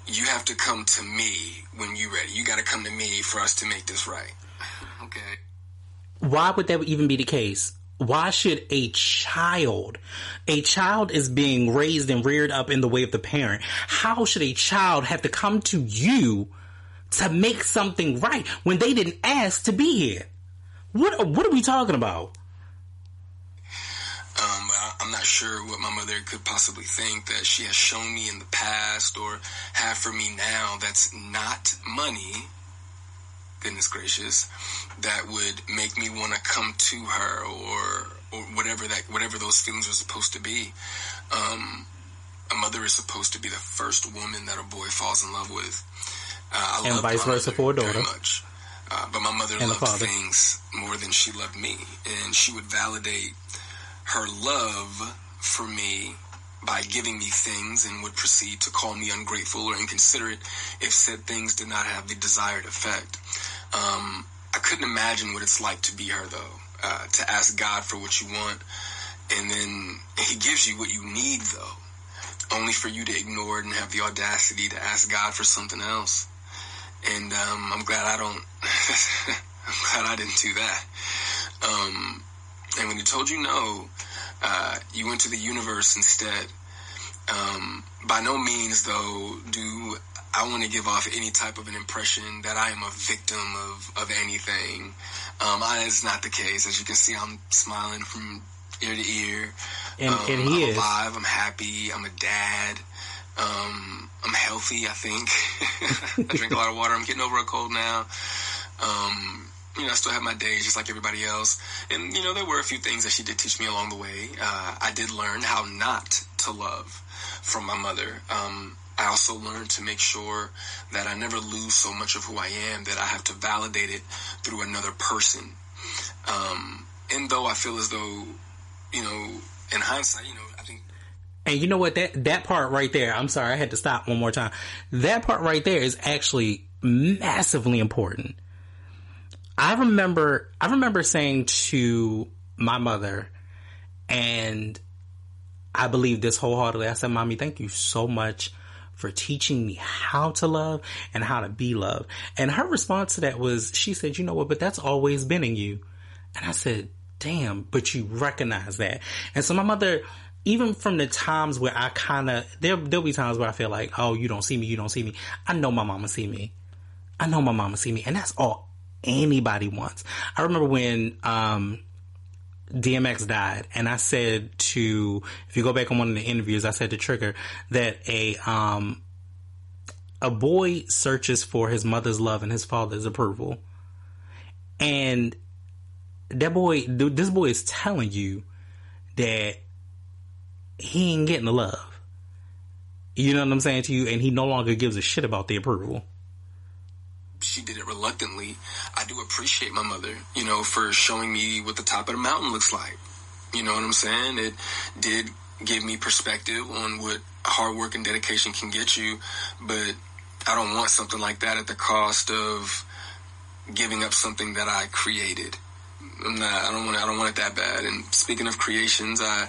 you have to come to me when you're ready. You got to come to me for us to make this right. Okay. Why would that even be the case? Why should a child is being raised and reared up in the way of the parent. How should a child have to come to you to make something right when they didn't ask to be here? What are we talking about? I'm not sure what my mother could possibly think that she has shown me in the past or have for me now that's not money, goodness gracious, that would make me want to come to her or whatever those feelings are supposed to be. A mother is supposed to be the first woman that a boy falls in love with. And vice versa for a daughter. Very much. But my mother loved things more than she loved me, and she would validate her love for me by giving me things, and would proceed to call me ungrateful or inconsiderate if said things did not have the desired effect. I couldn't imagine what it's like to be her, though, to ask God for what you want, and then he gives you what you need, though, only for you to ignore it and have the audacity to ask God for something else. And I'm glad I don't. I'm glad I didn't do that. And when he told you no, you went to the universe instead. By no means, though, do I want to give off any type of an impression that I am a victim of anything. That is not the case. As you can see, I'm smiling from ear to ear. And he is alive. I'm happy. I'm a dad. I'm healthy, I think. I drink a lot of water. I'm getting over a cold now. I still have my days just like everybody else. And, there were a few things that she did teach me along the way. I did learn how not to love from my mother. I also learned to make sure that I never lose so much of who I am that I have to validate it through another person. And though I feel as though, in hindsight, I think. And you know what, that part right there, I'm sorry, I had to stop one more time. That part right there is actually massively important. I remember saying to my mother, and I believe this wholeheartedly, I said, Mommy, thank you so much for teaching me how to love and how to be loved. And her response to that was, she said, you know what, but that's always been in you. And I said, damn, but you recognize that. And so my mother, even from the times where I there'll be times where I feel like, oh, you don't see me. I know my mama see me. And that's all anybody wants. I remember when DMX died, and I said if you go back on one of the interviews, I said to Trigger that a boy searches for his mother's love and his father's approval. And this boy is telling you that he ain't getting the love. You know what I'm saying to you? And he no longer gives a shit about the approval. She did it reluctantly. I do appreciate my mother, for showing me what the top of the mountain looks like. You know what I'm saying? It did give me perspective on what hard work and dedication can get you, but I don't want something like that at the cost of giving up something that I created. I don't want it that bad. And speaking of creations, I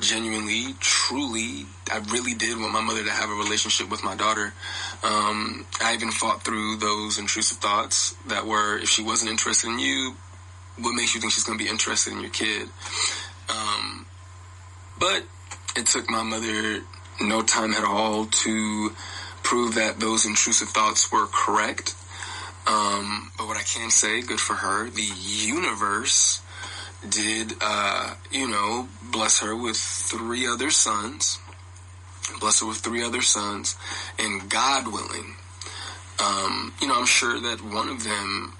genuinely, truly, I really did want my mother to have a relationship with my daughter. I even fought through those intrusive thoughts that were, if she wasn't interested in you, what makes you think she's going to be interested in your kid? But it took my mother no time at all to prove that those intrusive thoughts were correct. But what I can say, good for her, the universe did, bless her with three other sons, and God willing, I'm sure that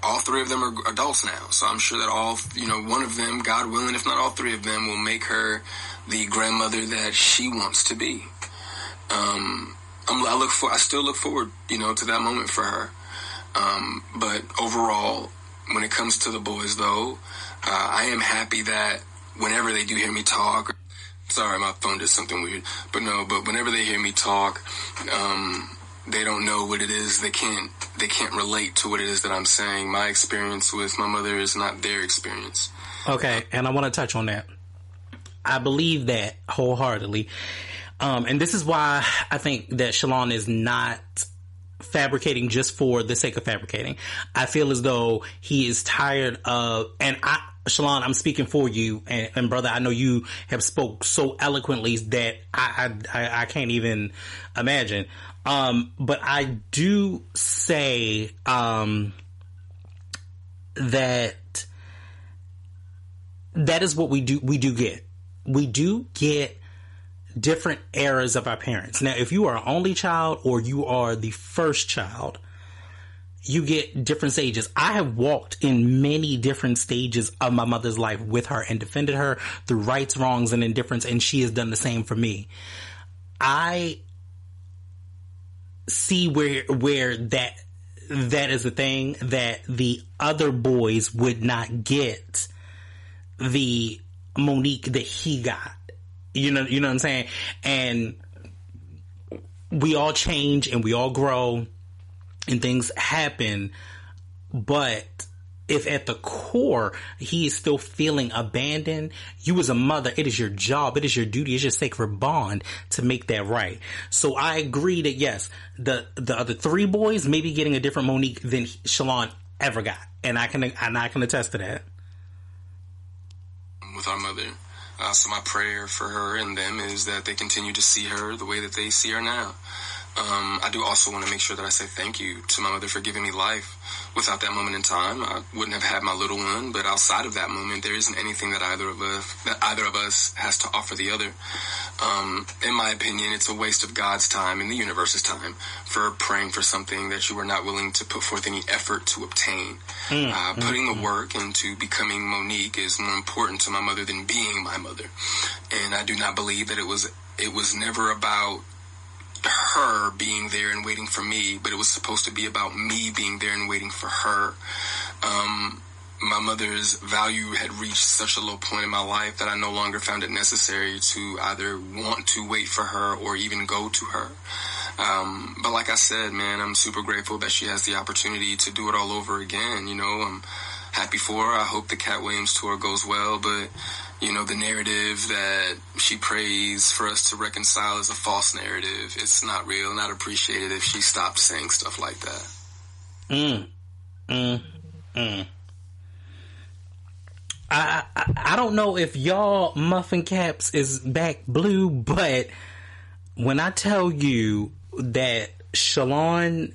all three of them are adults now. So I'm sure that one of them, God willing, if not all three of them, will make her the grandmother that she wants to be. I still look forward, to that moment for her. But overall, when it comes to the boys, though, I am happy that whenever they do hear me talk, sorry, my phone did something weird, but whenever they hear me talk, they don't know what it is. They can't relate to what it is that I'm saying. My experience with my mother is not their experience. Okay, and I want to touch on that. I believe that wholeheartedly. And this is why I think that Shalon is not fabricating just for the sake of fabricating. I feel as though he is tired of, Shalon, I'm speaking for you, and brother, I know you have spoke so eloquently that I can't even imagine. But I do say that is what we do get. We do get different eras of our parents. Now, if you are an only child or you are the first child, you get different stages. I have walked in many different stages of my mother's life with her and defended her through rights, wrongs, and indifference, and she has done the same for me. I see where that is the thing that the other boys would not get the Monique that he got. You know what I'm saying? And we all change and we all grow and things happen. But if at the core he is still feeling abandoned, you as a mother, it is your job, it is your duty, it's your sacred bond to make that right. So I agree that yes, the other three boys may be getting a different Monique than Shalon ever got. And I can attest to that. With our mother. So my prayer for her and them is that they continue to see her the way that they see her now. I do also want to make sure that I say thank you to my mother for giving me life. Without that moment in time, I wouldn't have had my little one. But outside of that moment, there isn't anything that either of us has to offer the other. In my opinion, it's a waste of God's time and the universe's time for praying for something that you are not willing to put forth any effort to obtain. Putting the work into becoming Monique is more important to my mother than being my mother. And I do not believe that it was never about her being there and waiting for me, but it was supposed to be about me being there and waiting for her. My mother's value had reached such a low point in my life that I no longer found it necessary to either want to wait for her or even go to her. But like I said, man, I'm super grateful that she has the opportunity to do it all over again. I'm happy for her. I hope the Cat Williams tour goes well, but the narrative that she prays for us to reconcile is a false narrative. It's not real, not appreciated if she stopped saying stuff like that. I don't know if y'all Muffin Caps is back blue, but when I tell you that Shalon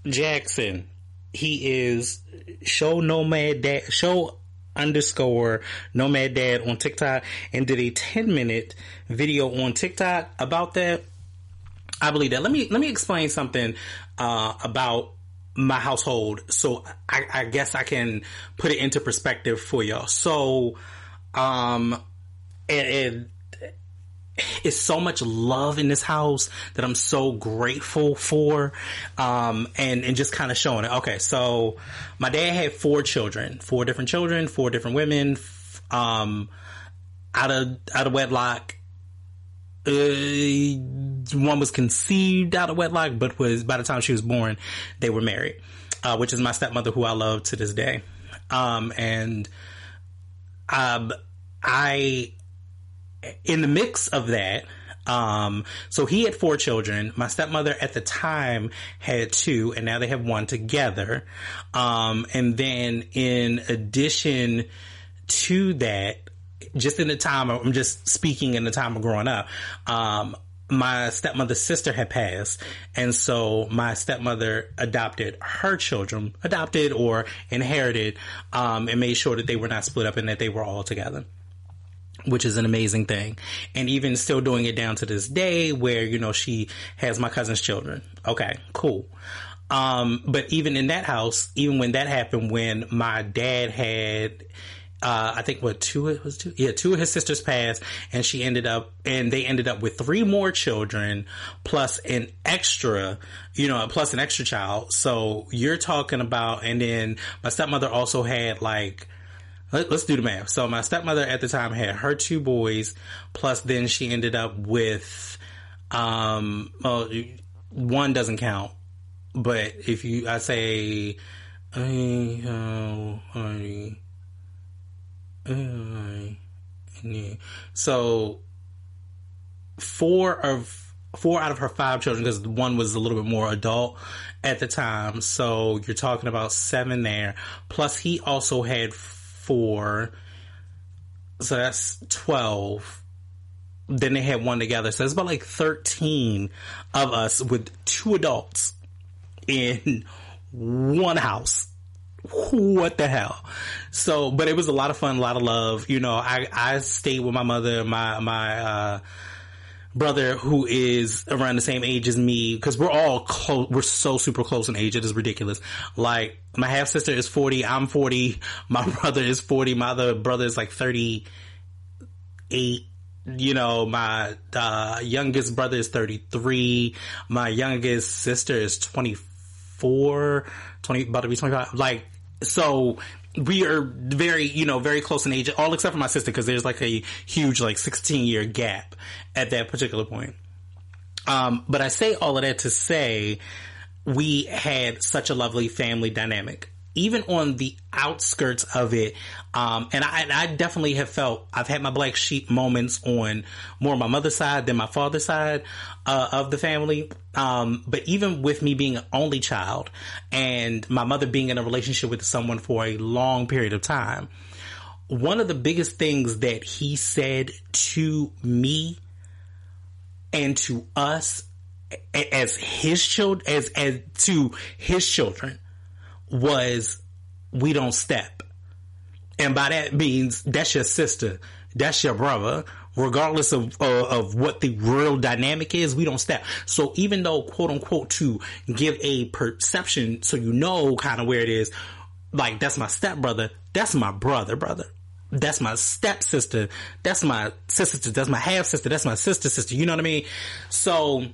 Jackson, he is show nomad dad, show Nomad Dad on TikTok and did a 10-minute video on TikTok about that. I believe that. Let me explain something about my household, so I guess I can put it into perspective for y'all. So, it's so much love in this house that I'm so grateful for, and just kind of showing it. Okay, so my dad had 4 different children, 4 different women, out of wedlock. One was conceived out of wedlock, but was, by the time she was born, they were married, which is my stepmother, who I love to this day. And I, in the mix of that, so he had 4 children. My stepmother at the time had 2, and now they have 1 together. And then in addition to that, just in the time, I'm just speaking in the time of growing up, my stepmother's sister had passed, and so my stepmother adopted her children, or inherited, and made sure that they were not split up and that they were all together, which is an amazing thing. And even still doing it down to this day, where, you know, she has my cousin's children. Okay, cool. But even in that house, even when that happened, when my dad had, I think 2 of his sisters passed, and they ended up with 3 more children, plus an extra child. So you're talking about, and then my stepmother also had, like, let's do the math. So my stepmother at the time had her 2 boys, plus then she ended up with, one doesn't count, but if I say, so 4 out of her 5 children, because one was a little bit more adult at the time. So you're talking about 7 there. Plus he also had 4. So that's 12. Then they had 1 together. So it's about like 13 of us with 2 adults in one house. What the hell? So, but it was a lot of fun, a lot of love. You know, I stayed with my mother, my brother, who is around the same age as me, because we're all close. We're so super close in age. It is ridiculous. Like, my half sister is 40. I'm 40. My brother is 40. My other brother is like 38. You know, my youngest brother is 33. My youngest sister is 24, about to be 25. Like, so we are very, very close in age, all except for my sister, because there's like a huge, like, 16-year gap at that particular point. But I say all of that to say we had such a lovely family dynamic, even on the outskirts of it. And I definitely have felt, I've had my black sheep moments on more my mother's side than my father's side of the family. But even with me being an only child and my mother being in a relationship with someone for a long period of time, one of the biggest things that he said to me and to us as his children, as to his children, was, we don't step. And by that means, that's your sister, that's your brother, regardless of what the real dynamic is, we don't step. So even though, quote unquote, to give a perception, so you know kind of where it is, like, that's my stepbrother, that's my brother, that's my stepsister, that's my sister, that's my half sister, that's my sister, you know what I mean? So,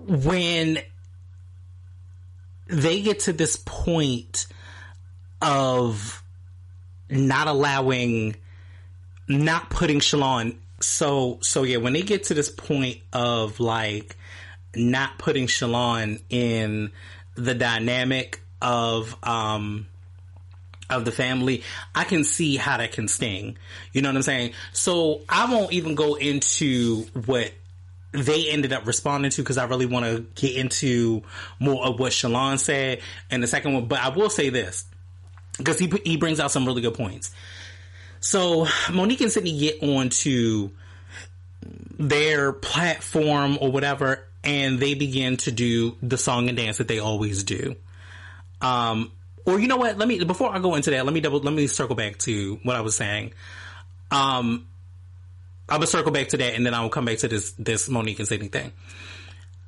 when they get to this point of not putting Shalon, so yeah, when they get to this point of, like, not putting Shalon in the dynamic of the family, I can see how that can sting. You know what I'm saying? So I won't even go into what they ended up responding to, because I really want to get into more of what Shalon said in the second one. But I will say this, because he brings out some really good points. So Monique and Sydney get onto their platform or whatever, and they begin to do the song and dance that they always do. Or you know what? Before I go into that, let me circle back to what I was saying. I will circle back to that, and then I will come back to this Monique and Sydney thing.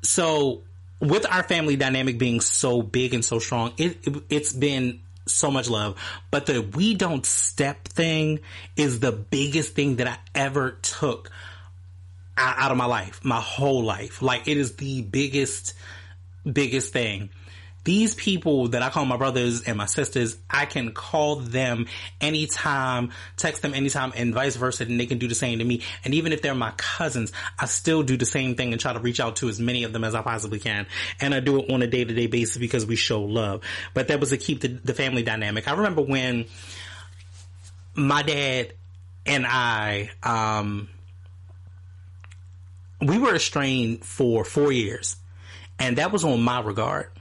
So, with our family dynamic being so big and so strong, it's been so much love. But the we don't step thing is the biggest thing that I ever took out of my life, my whole life. Like, it is the biggest thing. These people that I call my brothers and my sisters, I can call them anytime, text them anytime, and vice versa, and they can do the same to me. And even if they're my cousins, I still do the same thing and try to reach out to as many of them as I possibly can. And I do it on a day-to-day basis because we show love. But that was to keep the family dynamic. I remember when my dad and I, we were estranged for 4 years. And that was on my regard.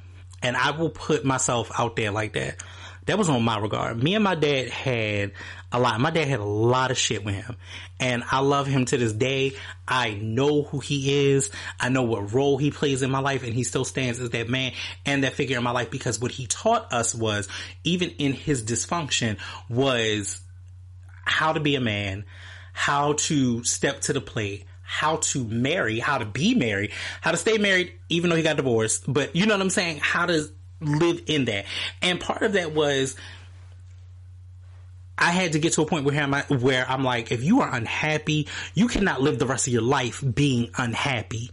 And I will put myself out there like that. That was on my regard. Me and my dad had a lot. My dad had a lot of shit with him. And I love him to this day. I know who he is. I know what role he plays in my life. And he still stands as that man and that figure in my life, because what he taught us was, even in his dysfunction, was how to be a man, how to step to the plate, how to marry, how to be married, how to stay married, even though he got divorced. But you know what I'm saying? How to live in that. And part of that was, I had to get to a point where I'm like, if you are unhappy, you cannot live the rest of your life being unhappy.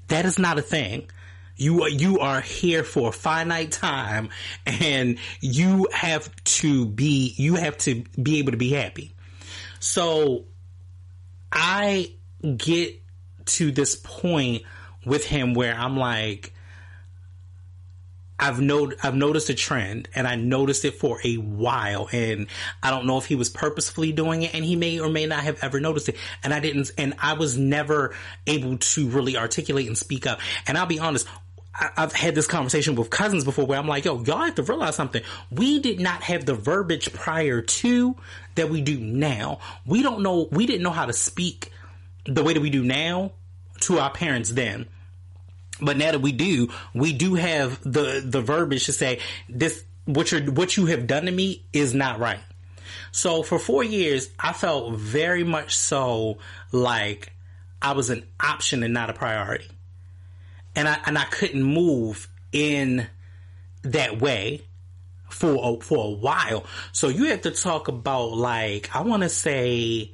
That is not a thing. You are here for a finite time, and you have to be able to be happy. So I get to this point with him where I'm like, I've noticed a trend, and I noticed it for a while, and I don't know if he was purposefully doing it, and he may or may not have ever noticed it, and I was never able to really articulate and speak up. And I'll be honest, I've had this conversation with cousins before where I'm like, yo, y'all have to realize something. We did not have the verbiage prior to that we do now. We didn't know how to speak the way that we do now to our parents then. But now that we do have the verbiage to say, this, what you have done to me is not right. So for 4 years, I felt very much so like I was an option and not a priority. And I couldn't move in that way for a while. So you have to talk about, like, I want to say,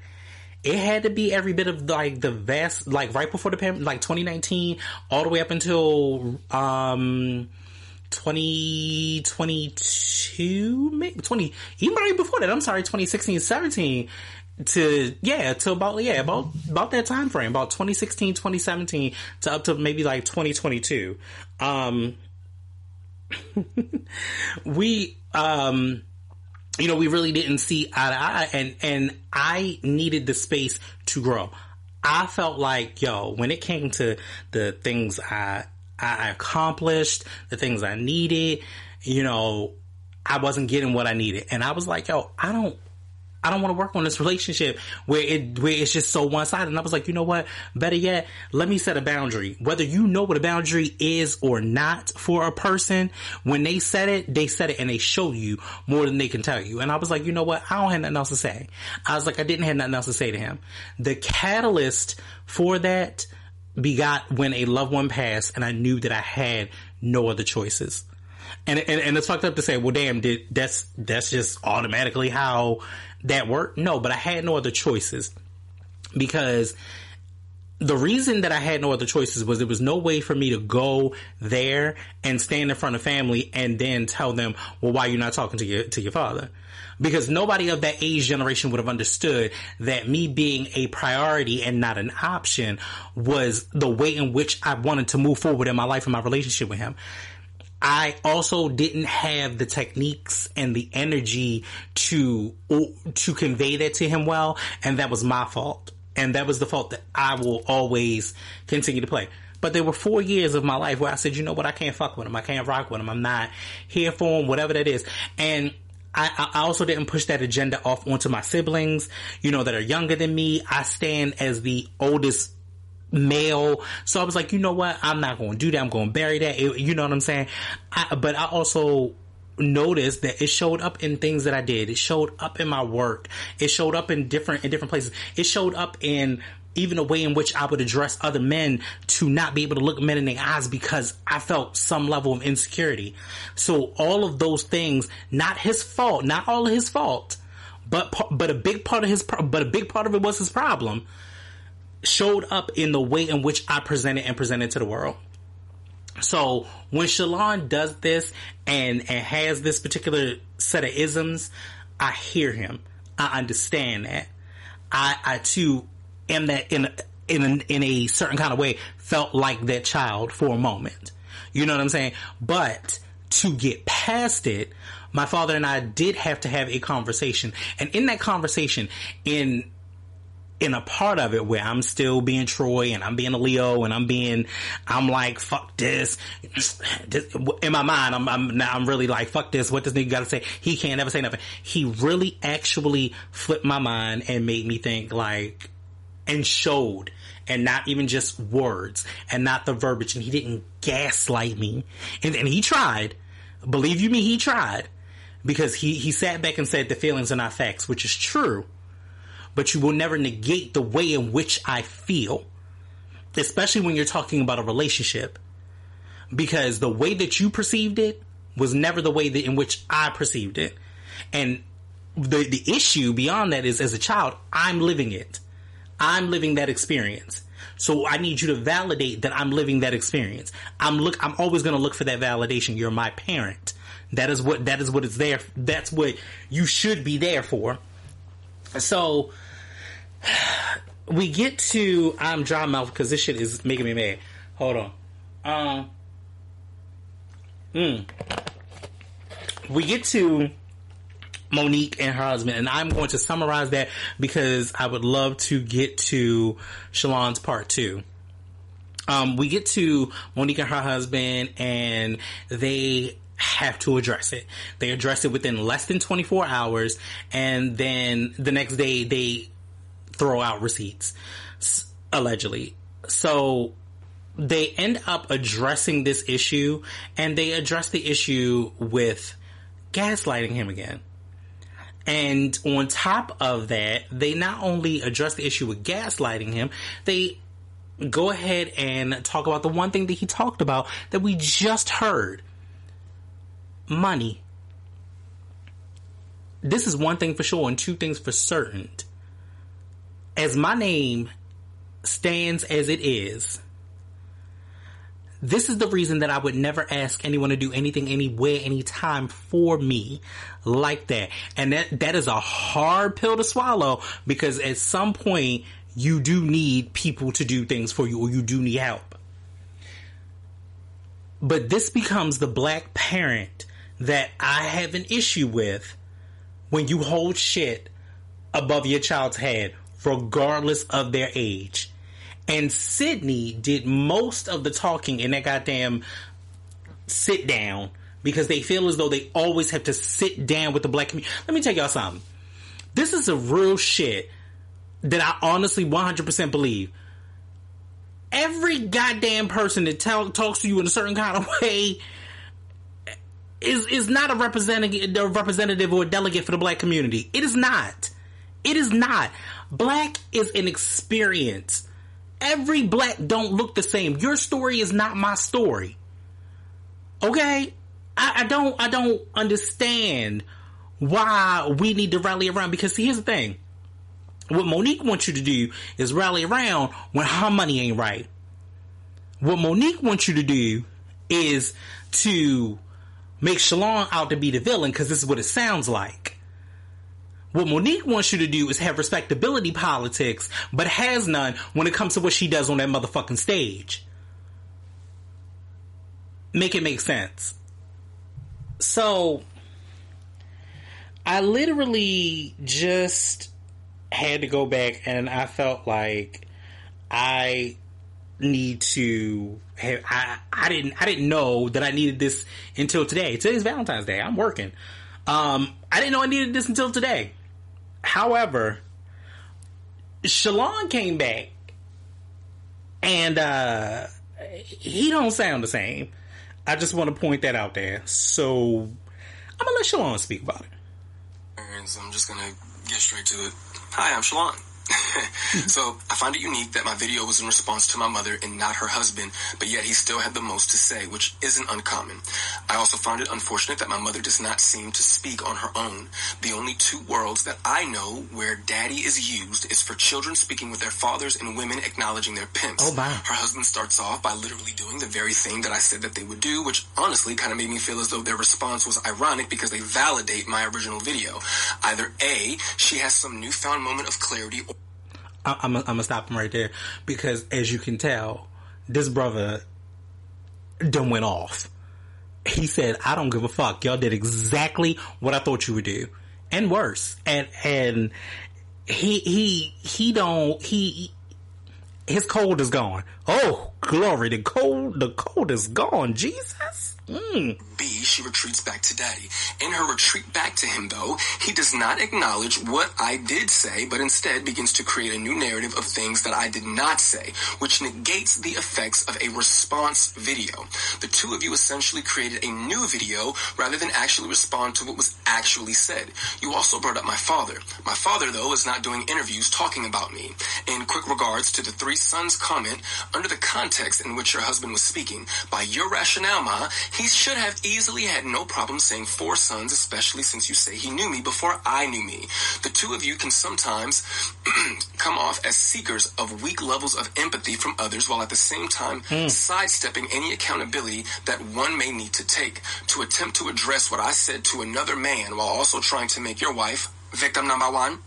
it had to be every bit of like the vast, like right before the pandemic, like 2019, all the way up until 2022, maybe even right before that. I'm sorry, 2016, 17 to about that time frame, about 2016, 2017 to up to maybe like 2022. We we really didn't see eye to eye, and I needed the space to grow. I felt like, when it came to the things I accomplished, the things I needed, I wasn't getting what I needed. And I was like, I don't want to work on this relationship where it's just so one-sided. And I was like, you know what? Better yet, let me set a boundary. Whether you know what a boundary is or not for a person, when they set it and they show you more than they can tell you. And I was like, you know what? I don't have nothing else to say. I was like, I didn't have nothing else to say to him. The catalyst for that begot when a loved one passed, and I knew that I had no other choices. And it's fucked up to say, well, damn, that's just automatically how that worked? No, but I had no other choices, because the reason that I had no other choices was there was no way for me to go there and stand in front of family and then tell them, well, why are you not talking to your father? Because nobody of that age generation would have understood that me being a priority and not an option was the way in which I wanted to move forward in my life and my relationship with him. I also didn't have the techniques and the energy to convey that to him well, and that was my fault. And that was the fault that I will always continue to play. But there were 4 years of my life where I said, you know what, I can't fuck with him. I can't rock with him. I'm not here for him, whatever that is. And I also didn't push that agenda off onto my siblings, that are younger than me. I stand as the oldest male, so I was like, you know what, I'm not going to do that. I'm going to bury that. You know what I'm saying? But I also noticed that it showed up in things that I did. It showed up in my work. It showed up in different places. It showed up in even the way in which I would address other men to not be able to look men in the eyes because I felt some level of insecurity. So all of those things, not his fault, not all of his fault, but a big part of it was his problem, showed up in the way in which I presented to the world. So when Shalon does this and has this particular set of isms, I hear him. I understand that. I too am that in a certain kind of way felt like that child for a moment. You know what I'm saying? But to get past it, my father and I did have to have a conversation. And in that conversation, in a part of it where I'm still being Troy and I'm being a Leo and I'm like, fuck this. In my mind, I'm really like, fuck this. What this nigga gotta say? He can't ever say nothing. He really actually flipped my mind and made me think like, and showed, and not even just words and not the verbiage. And he didn't gaslight me. And he tried. Believe you me, he tried. Because he sat back and said the feelings are not facts, which is true. But you will never negate the way in which I feel. Especially when you're talking about a relationship. Because the way that you perceived it was never the way in which I perceived it. And the issue beyond that is, as a child, I'm living it. I'm living that experience. So I need you to validate that I'm living that experience. I'm always going to look for that validation. You're my parent. That is what it's there. That's what you should be there for. So we get to, I'm dry mouth because this shit is making me mad. Hold on. We get to Monique and her husband, and I'm going to summarize that because I would love to get to Shalon's part 2. We get to Monique and her husband, and they have to address it. They address it within less than 24 hours, and then the next day they throw out receipts, allegedly. So they end up addressing this issue, and they address the issue with gaslighting him again. And on top of that, they not only address the issue with gaslighting him, they go ahead and talk about the one thing that he talked about that we just heard. Money. This is one thing for sure and two things for certain. As my name stands as it is, this is the reason that I would never ask anyone to do anything, anywhere, anytime for me like that. And that is a hard pill to swallow, because at some point you do need people to do things for you, or you do need help. But this becomes the black parent that I have an issue with when you hold shit above your child's head, regardless of their age. And Sydney did most of the talking in that goddamn sit down, because they feel as though they always have to sit down with the black community. Let me tell y'all something. This is a real shit that I honestly 100% believe. Every goddamn person that talks to you in a certain kind of way is not a representative or a delegate for the black community. It is not. It is not. Black is an experience. Every black don't look the same. Your story is not my story. Okay? I don't understand why we need to rally around, because see, here's the thing. What Monique wants you to do is rally around when her money ain't right. What Monique wants you to do is to make Shalon out to be the villain, because this is what it sounds like. What Monique wants you to do is have respectability politics, but has none when it comes to what she does on that motherfucking stage. Make it make sense. So, I literally just had to go back, and I felt like I need to have, I didn't know that I needed this until today. Today's Valentine's Day. I'm working. I didn't know I needed this until today. However, Shalon came back, and he don't sound the same. I just want to point that out there. So I'm gonna let Shalon speak about it. I'm just gonna get straight to it. Hi, I'm Shalon. So, I find it unique that my video was in response to my mother and not her husband, but yet he still had the most to say, which isn't uncommon. I also find it unfortunate that my mother does not seem to speak on her own. The only two worlds that I know where daddy is used is for children speaking with their fathers and women acknowledging their pimps. Oh, wow. Her husband starts off by literally doing the very thing that I said that they would do, which honestly kind of made me feel as though their response was ironic because they validate my original video. Either A, she has some newfound moment of clarity, or I'm gonna stop him right there, because as you can tell, this brother done went off. He said, I don't give a fuck. Y'all did exactly what I thought you would do. And worse. And his cold is gone. Oh, glory. The cold is gone. Jesus. B, she retreats back to daddy. In her retreat back to him, though, he does not acknowledge what I did say, but instead begins to create a new narrative of things that I did not say, which negates the effects of a response video. The two of you essentially created a new video rather than actually respond to what was actually said. You also brought up my father. My father, though, is not doing interviews talking about me. In quick regards to the 3 sons comment, under the context in which your husband was speaking, by your rationale, Ma, he should have easily had no problem saying 4 sons, especially since you say he knew me before I knew me. The two of you can sometimes come off as seekers of weak levels of empathy from others while at the same time sidestepping any accountability that one may need to take. To attempt to address what I said to another man while also trying to make your wife victim number 1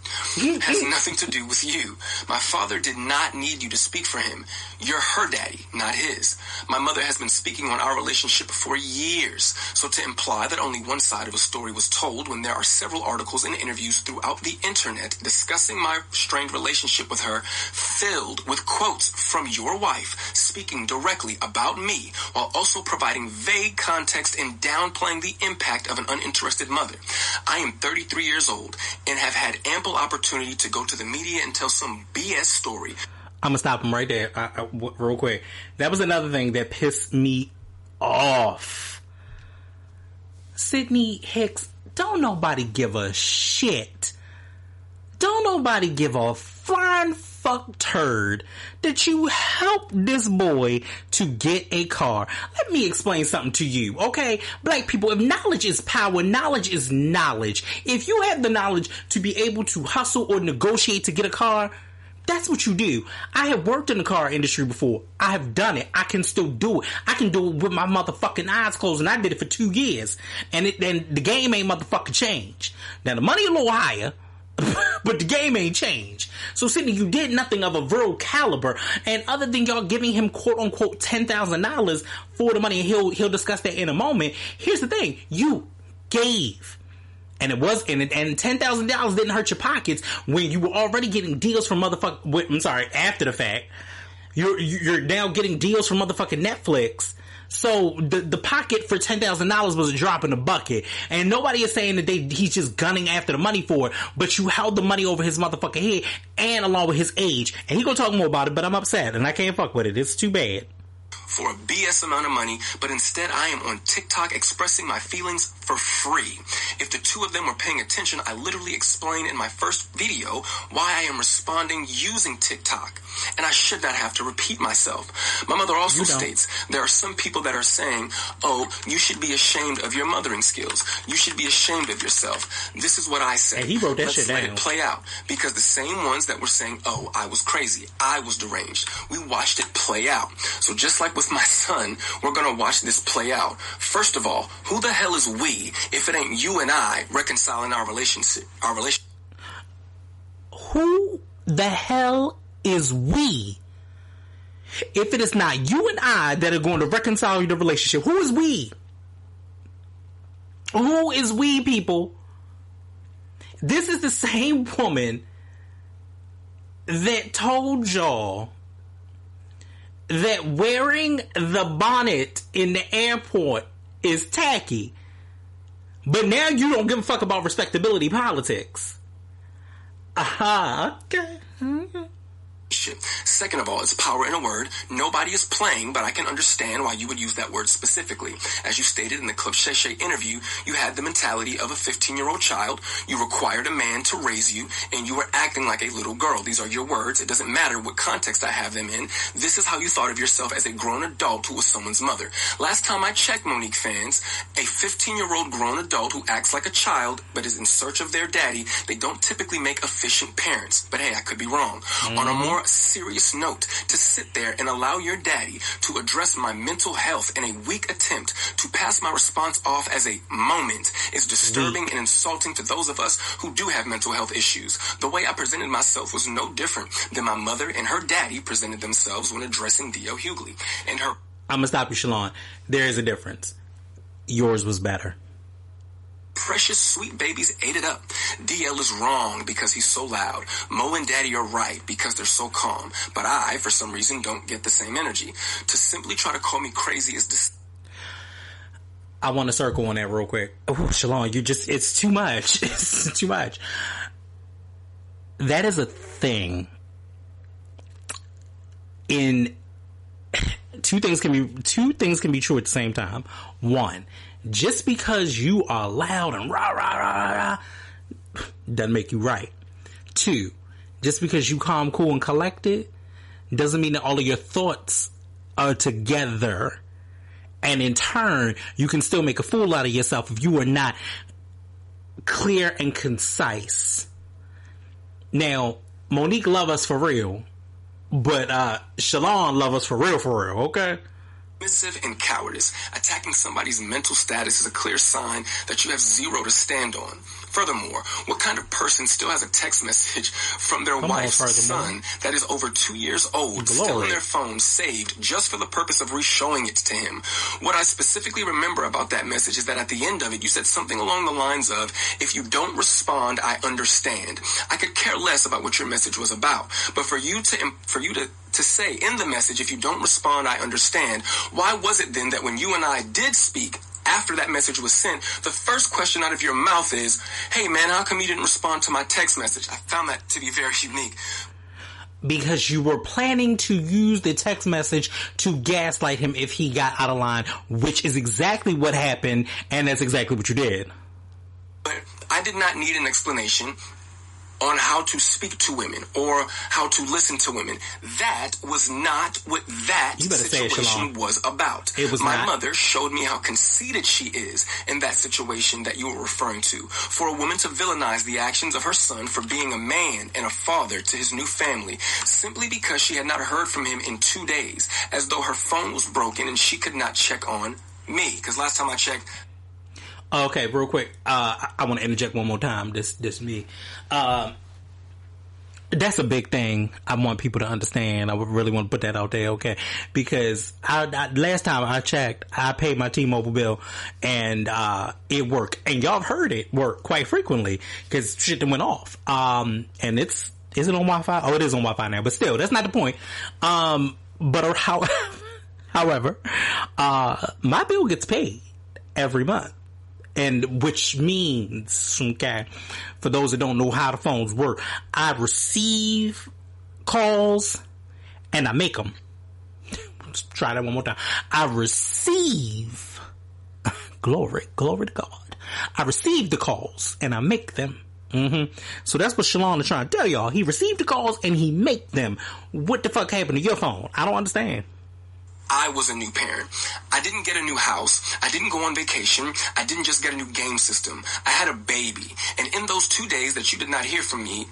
has nothing to do with you. My father did not need you to speak for him. You're her daddy, not his. My mother has been speaking on our relationship for years, so to imply that only one side of a story was told when there are several articles and interviews throughout the internet discussing my strained relationship with her, filled with quotes from your wife speaking directly about me while also providing vague context and downplaying the impact of an uninterested mother. I am 33 years old and have had ample opportunity to go to the media and tell some BS story. I'm gonna stop him right there, real quick. That was another thing that pissed me off. Sydney Hicks, don't nobody give a shit. Don't nobody give a flying fuck turd that you helped this boy to get a car. Let me explain something to you, okay? Black people, if knowledge is power, knowledge is knowledge. If you have the knowledge to be able to hustle or negotiate to get a car, that's what you do. I have worked in the car industry before. I have done it. I can still do it. I can do it with my motherfucking eyes closed, and I did it for 2 years. And the game ain't motherfucking changed. Now, the money a little higher, but the game ain't changed. So, Sydney, you did nothing of a real caliber. And other than y'all giving him quote-unquote $10,000 for the money, and he'll discuss that in a moment. Here's the thing. You gave. And it was, and $10,000 didn't hurt your pockets when you were already getting deals from after the fact. You're now getting deals from motherfucking Netflix. So the pocket for $10,000 was a drop in the bucket. And nobody is saying that he's just gunning after the money for it, but you held the money over his motherfucking head and along with his age. And he gonna talk more about it, but I'm upset and I can't fuck with it. It's too bad. For a BS amount of money, but instead I am on TikTok expressing my feelings for free. If the two of them were paying attention, I literally explained in my first video why I am responding using TikTok. And I should not have to repeat myself. My mother also states there are some people that are saying, oh, you should be ashamed of your mothering skills. You should be ashamed of yourself. This is what I say. And he wrote that shit down. Let's let it play out. Because the same ones that were saying, oh, I was crazy, I was deranged, we watched it play out. So just like with my son, we're going to watch this play out. First of all, who the hell is we if it ain't you and I reconciling our relationship? Who the hell is we if it is not you and I that are going to reconcile the relationship? Who is we? Who is we, people? This is the same woman that told y'all that wearing the bonnet in the airport is tacky. But now you don't give a fuck about respectability politics. Okay. relationship. Second of all, it's power in a word. Nobody is playing, but I can understand why you would use that word specifically. As you stated in the Club Shay Shay interview, you had the mentality of a 15-year-old child. You required a man to raise you, and you were acting like a little girl. These are your words. It doesn't matter what context I have them in. This is how you thought of yourself as a grown adult who was someone's mother. Last time I checked, Monique fans, a 15-year-old grown adult who acts like a child but is in search of their daddy, they don't typically make efficient parents. But hey, I could be wrong. On a more serious note, to sit there and allow your daddy to address my mental health in a weak attempt to pass my response off as a moment is disturbing and insulting to those of us who do have mental health issues. The way I presented myself was no different than my mother and her daddy presented themselves when addressing D.L. Hughley. And her... I'm gonna stop you, Shalon. There is a difference. Yours was better. Precious sweet babies ate it up. DL is wrong because he's so loud. Mo and Daddy are right because they're so calm. But I, for some reason, don't get the same energy. To simply try to call me crazy is I want to circle on that real quick. Oh, Shalon, it's too much. It's too much. That is a thing. Two things can be true at the same time. One, just because you are loud and rah, rah, rah, rah, doesn't make you right. Two, just because you calm, cool, and collected doesn't mean that all of your thoughts are together. And in turn, you can still make a fool out of yourself if you are not clear and concise. Now, Monique love us for real, but Shalon love us for real, okay? Submissive and cowardice. Attacking somebody's mental status is a clear sign that you have zero to stand on. Furthermore, what kind of person still has a text message from their wife's son that is over 2 years old still in their phone saved just for the purpose of re-showing it to him? What I specifically remember about that message is that at the end of it, you said something along the lines of, if you don't respond, I understand. I could care less about what your message was about, but for you to say in the message, if you don't respond, I understand, why was it then that when you and I did speak, after that message was sent, the first question out of your mouth is, hey man, how come you didn't respond to my text message? I found that to be very unique. Because you were planning to use the text message to gaslight him if he got out of line, which is exactly what happened, and that's exactly what you did. But I did not need an explanation on how to speak to women or how to listen to women. That was not what that situation was about. It was My mother showed me how conceited she is in that situation that you were referring to. For a woman to villainize the actions of her son for being a man and a father to his new family simply because she had not heard from him in 2 days, as though her phone was broken and she could not check on me. Because last time I checked... Okay, real quick. I want to interject one more time. This me. That's a big thing. I want people to understand. I would really want to put that out there, okay? Because I last time I checked, I paid my T-Mobile bill, and it worked. And y'all have heard it work quite frequently because shit went off. And is it on Wi-Fi? Oh, it is on Wi-Fi now, but still, that's not the point. However, my bill gets paid every month. And which means, okay, for those that don't know how the phones work, I receive calls and I make them. Let's try that one more time. I receive, glory to God. I receive the calls and I make them. So that's what Shalon is trying to tell y'all. He received the calls and he make them. What the fuck happened to your phone? I don't understand. I was a new parent. I didn't get a new house. I didn't go on vacation. I didn't just get a new game system. I had a baby. And in those 2 days that you did not hear from me,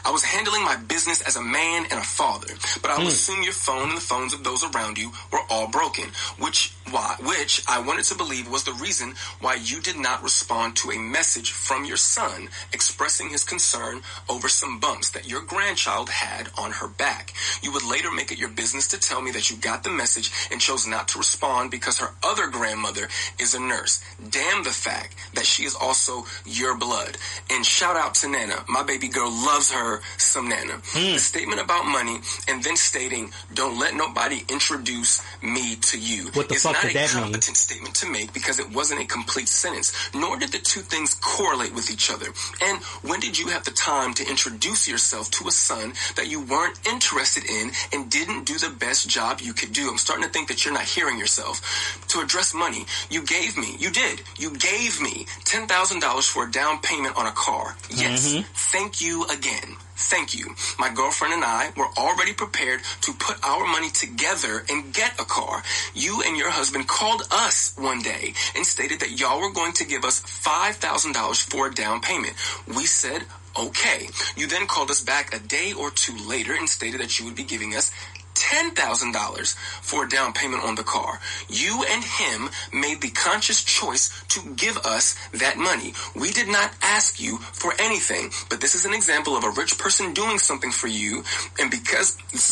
I was handling my business as a man and a father. But I'll assume your phone and the phones of those around you were all broken, which I wanted to believe was the reason why you did not respond to a message from your son expressing his concern over some bumps that your grandchild had on her back. You would later make it your business to tell me that you got the message and chose not to respond because her other grandmother is a nurse. Damn the fact that she is also your blood. And shout out to Nana. My baby girl loves her some Nana. The statement about money and then stating, don't let nobody introduce me to you, what the is fuck not did a that mean? competent statement to make because it wasn't a complete sentence, nor did the two things correlate with each other. And when did you have the time to introduce yourself to a son that you weren't interested in and didn't do the best job you could do? I'm starting to think that you're not hearing yourself. To address money, you gave me $10,000 for a down payment on a car. Yes. Thank you again. Thank you. My girlfriend and I were already prepared to put our money together and get a car. You and your husband called us one day and stated that y'all were going to give us $5,000 for a down payment. We said, okay. You then called us back a day or two later and stated that you would be giving us $10,000 for a down payment on the car. You and him made the conscious choice to give us that money. We did not ask you for anything, but this is an example of a rich person doing something for you, and because this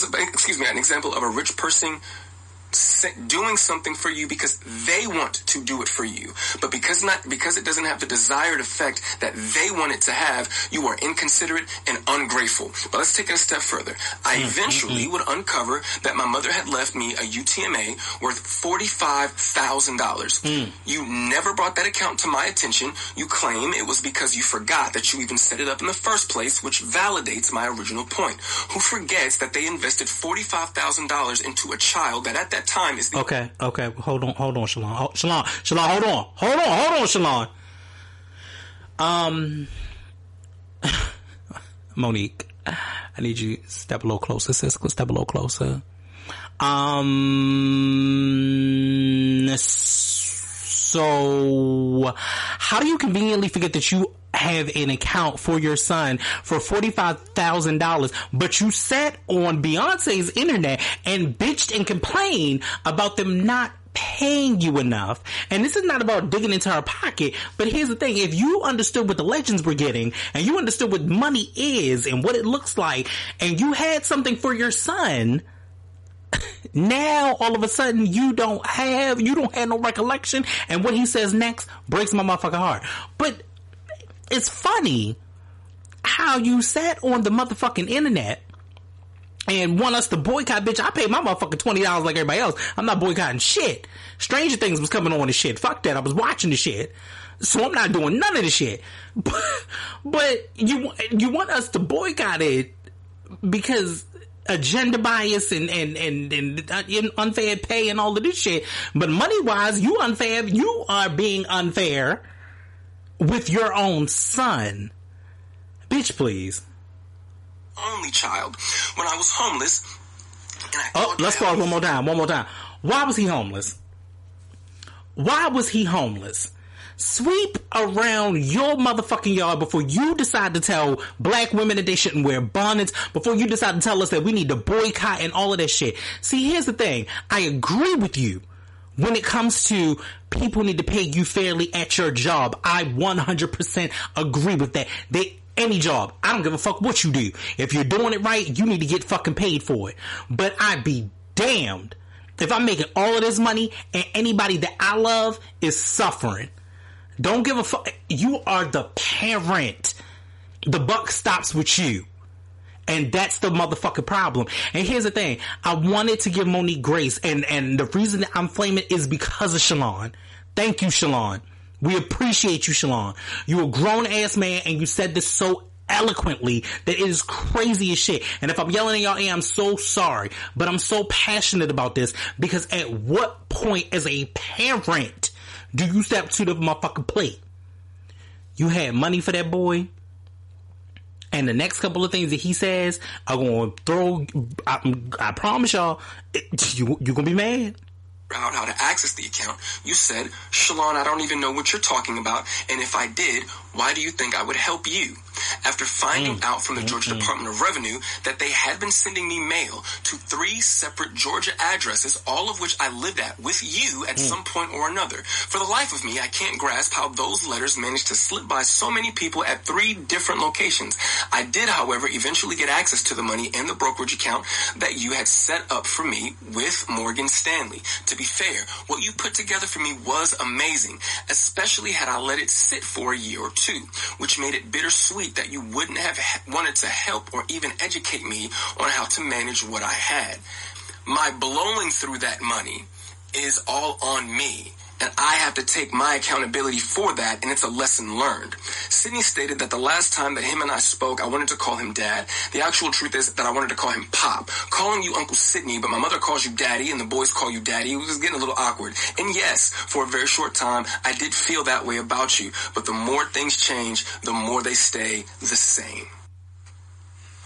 is an example of a rich person doing something for you because they want to do it for you, but because it doesn't have the desired effect that they want it to have, you are inconsiderate and ungrateful. But let's take it a step further. I eventually would uncover that my mother had left me a UTMA worth $45,000. You never brought that account to my attention. You claim it was because you forgot that you even set it up in the first place, which validates my original point. Who forgets that they invested $45,000 into a child that at that time is the... Okay, hold on, Shalon. Shalon, hold on, Shalon. Monique, I need you to step a little closer, sis. Step a little closer. So, how do you conveniently forget that you have an account for your son for $45,000, but you sat on Beyonce's internet and bitched and complained about them not paying you enough? And this is not about digging into her pocket, but here's the thing. If you understood what the legends were getting, and you understood what money is and what it looks like, and you had something for your son, now all of a sudden you don't have no recollection, and what he says next breaks my motherfucking heart. But it's funny how you sat on the motherfucking internet and want us to boycott. Bitch, I paid my motherfucking $20 like everybody else. I'm not boycotting shit. Stranger Things was coming on and shit. Fuck that. I was watching the shit. So I'm not doing none of the shit. But you want us to boycott it because agenda bias and unfair pay and all of this shit. But money wise, you are being unfair with your own son. Bitch, please. Only child. When I was homeless, let's pause one more time. Why was he homeless? Sweep around your motherfucking yard before you decide to tell black women that they shouldn't wear bonnets, before you decide to tell us that we need to boycott and all of that shit. See, here's the thing. I agree with you when it comes to people need to pay you fairly at your job. I 100% agree with that. Any job. I don't give a fuck what you do. If you're doing it right, you need to get fucking paid for it. But I'd be damned if I'm making all of this money and anybody that I love is suffering. Don't give a fuck. You are the parent. The buck stops with you. And that's the motherfucking problem. And here's the thing. I wanted to give Monique grace. And the reason that I'm flaming is because of Shalon. Thank you, Shalon. We appreciate you, Shalon. You're a grown-ass man, and you said this so eloquently that it is crazy as shit. And if I'm yelling at y'all, I'm so sorry. But I'm so passionate about this because at what point as a parent do you step to the motherfucking plate? You had money for that boy, and the next couple of things that he says are going to throw... I promise y'all, you're going to be mad. Out how to access the account, you said, Shalon, I don't even know what you're talking about, and if I did, why do you think I would help you? After finding out from the Georgia Department of Revenue that they had been sending me mail to 3 separate Georgia addresses, all of which I lived at with you at some point or another. For the life of me, I can't grasp how those letters managed to slip by so many people at 3 different locations. I did, however, eventually get access to the money and the brokerage account that you had set up for me with Morgan Stanley. To be fair, what you put together for me was amazing, especially had I let it sit for a year or 2, which made it bittersweet that you wouldn't have wanted to help or even educate me on how to manage what I had. My blowing through that money is all on me, and I have to take my accountability for that, and it's a lesson learned. Sidney stated that the last time that him and I spoke, I wanted to call him Dad. The actual truth is that I wanted to call him Pop. Calling you Uncle Sidney, but my mother calls you Daddy, and the boys call you Daddy. It was getting a little awkward. And yes, for a very short time, I did feel that way about you, but the more things change, the more they stay the same.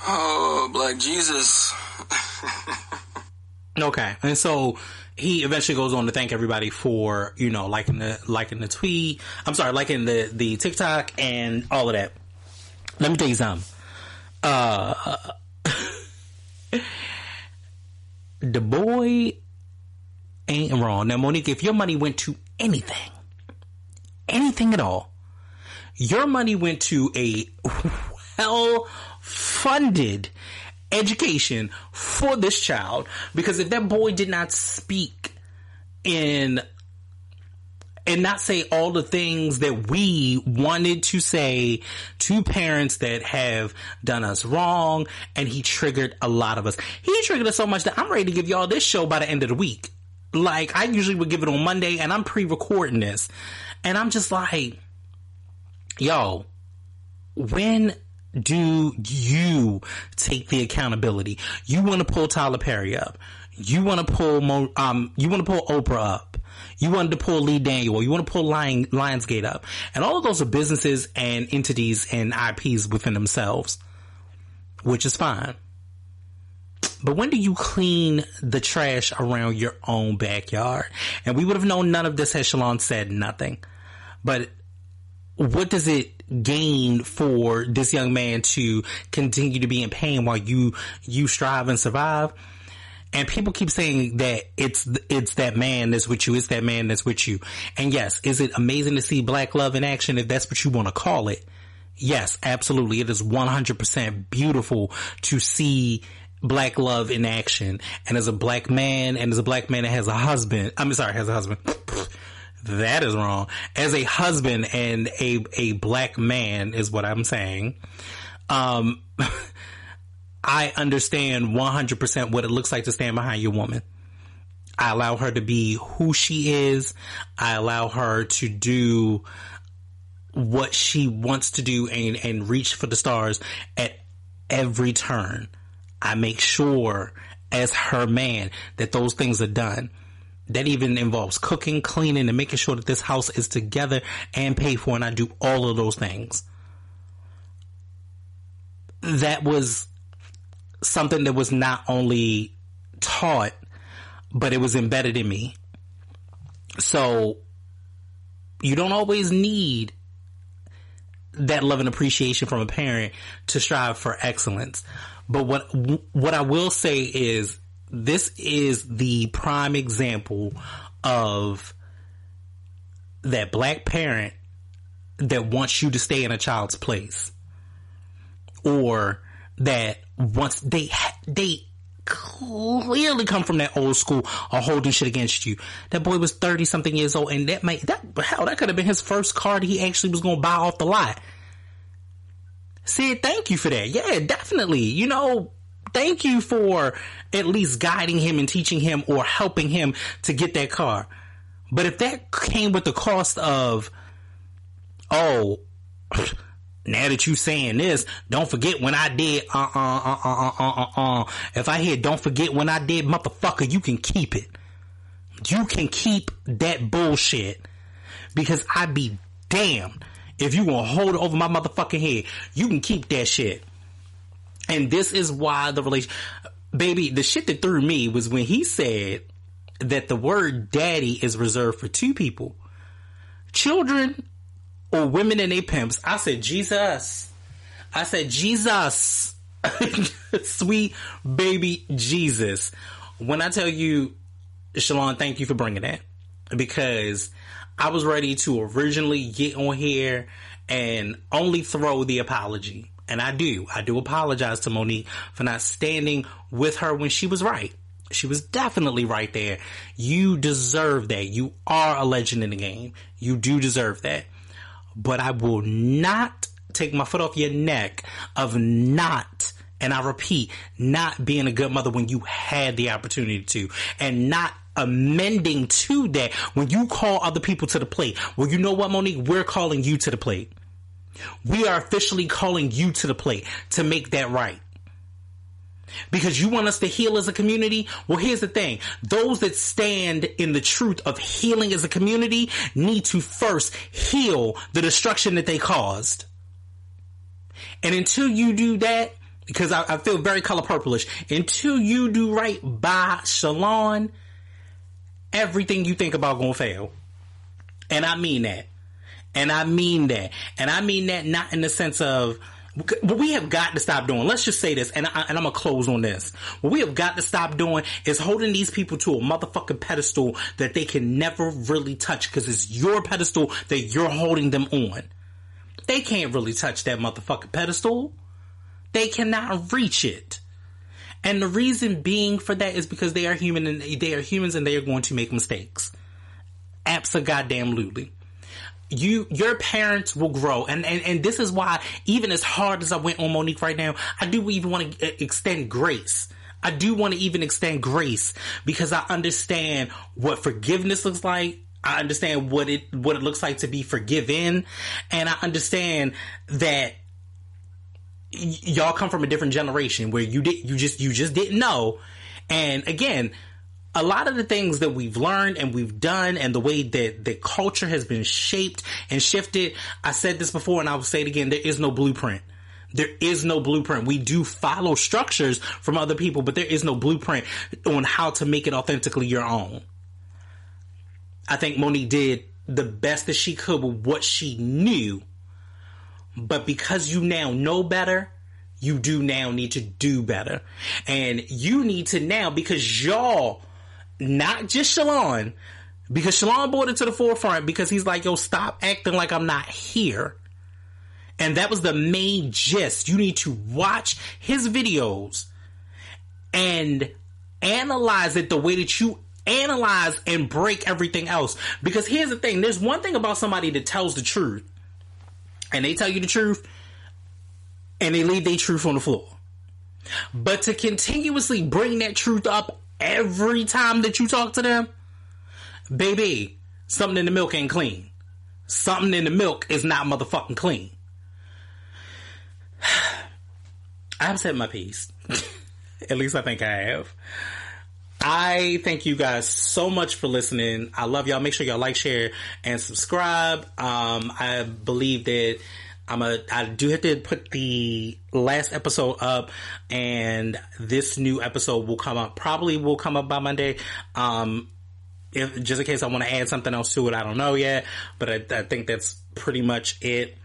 Oh, Black Jesus. Okay, and so he eventually goes on to thank everybody for, you know, liking the tweet. I'm sorry, liking the TikTok and all of that. Let me tell you something. The boy ain't wrong. Now, Monique, if your money went to anything at all, your money went to a well-funded education for this child, because if that boy did not speak in and not say all the things that we wanted to say to parents that have done us wrong, and he triggered a lot of us. He triggered us so much that I'm ready to give y'all this show by the end of the week. Like, I usually would give it on Monday, and I'm pre-recording this, and I'm just like, yo, when do you take the accountability? You want to pull Tyler Perry up. You want to pull Oprah up. You wanted to pull Lee Daniel. You want to pull Lionsgate up. And all of those are businesses and entities and IPs within themselves, which is fine. But when do you clean the trash around your own backyard? And we would have known none of this had Shalon said nothing. But what does it gain for this young man to continue to be in pain while you strive and survive? And people keep saying that it's that man that's with you, it's that man that's with you. And yes, is it amazing to see black love in action, if that's what you want to call it? Yes, absolutely. It is 100% beautiful to see black love in action. And as a black man that has a husband, that is wrong. As a husband and a black man is what I'm saying. I understand 100% what it looks like to stand behind your woman. I allow her to be who she is. I allow her to do what she wants to do and reach for the stars at every turn. I make sure as her man that those things are done. That even involves cooking, cleaning, and making sure that this house is together and paid for, and I do all of those things. That was something that was not only taught, but it was embedded in me. So you don't always need that love and appreciation from a parent to strive for excellence. But what I will say is, this is the prime example of that black parent that wants you to stay in a child's place, or that once they clearly come from that old school or holding shit against you. That boy was 30 something years old, and that could have been his first car that he actually was going to buy off the lot. Said thank you for that. Yeah, definitely. You know, thank you for at least guiding him and teaching him or helping him to get that car. But if that came with the cost of, oh, now that you saying this, don't forget when I did, if I hear don't forget when I did, motherfucker, you can keep it. You can keep that bullshit, because I be damned if you gonna hold it over my motherfucking head. You can keep that shit. And this is why baby, the shit that threw me was when he said that the word daddy is reserved for 2 people. Children or women and they pimps. I said, Jesus. I said, Jesus. Sweet baby Jesus. When I tell you, Shalon, thank you for bringing that. Because I was ready to originally get on here and only throw the apology. And I do apologize to Monique for not standing with her when she was right. She was definitely right there. You deserve that. You are a legend in the game. You do deserve that. But I will not take my foot off your neck of not, and I repeat, not being a good mother when you had the opportunity to, and not amending to that when you call other people to the plate. Well, you know what, Monique? We're calling you to the plate. We are officially calling you to the plate to make that right. Because you want us to heal as a community? Well, here's the thing. Those that stand in the truth of healing as a community need to first heal the destruction that they caused. And until you do that, because I feel very color purplish, until you do right by Shalon, everything you think about gonna fail. And I mean that. And I mean that. And I mean that not in the sense of, what we have got to stop doing, let's just say this, and I'm going to close on this. What we have got to stop doing is holding these people to a motherfucking pedestal that they can never really touch, because it's your pedestal that you're holding them on. They can't really touch that motherfucking pedestal. They cannot reach it. And the reason being for that is because they are human, and they are humans, and they are going to make mistakes. Abso-goddamn-lutely. Your parents will grow. And this is why, even as hard as I went on Monique right now, I do even want to extend grace. I do want to even extend grace, because I understand what forgiveness looks like. I understand what it looks like to be forgiven. And I understand that y'all come from a different generation where you just didn't know. And again, a lot of the things that we've learned and we've done, and the way that the culture has been shaped and shifted, I said this before and I will say it again, there is no blueprint. There is no blueprint. We do follow structures from other people, but there is no blueprint on how to make it authentically your own. I think Monique did the best that she could with what she knew, but because you now know better, you do now need to do better. And you need to now, because y'all, not just Shalon, because Shalon brought it to the forefront, because he's like, yo, stop acting like I'm not here. And that was the main gist. You need to watch his videos and analyze it the way that you analyze and break everything else. Because here's the thing. There's one thing about somebody that tells the truth, and they tell you the truth, and they leave their truth on the floor. But to continuously bring that truth up every time that you talk to them, baby, something in the milk ain't clean. Something in the milk is not motherfucking clean. I've said my piece. At least I think I have. I thank you guys so much for listening. I love y'all. Make sure y'all like, share, and subscribe. I believe that I do have to put the last episode up, and this new episode will come up by Monday. If just in case I want to add something else to it, I don't know yet, but I think that's pretty much it.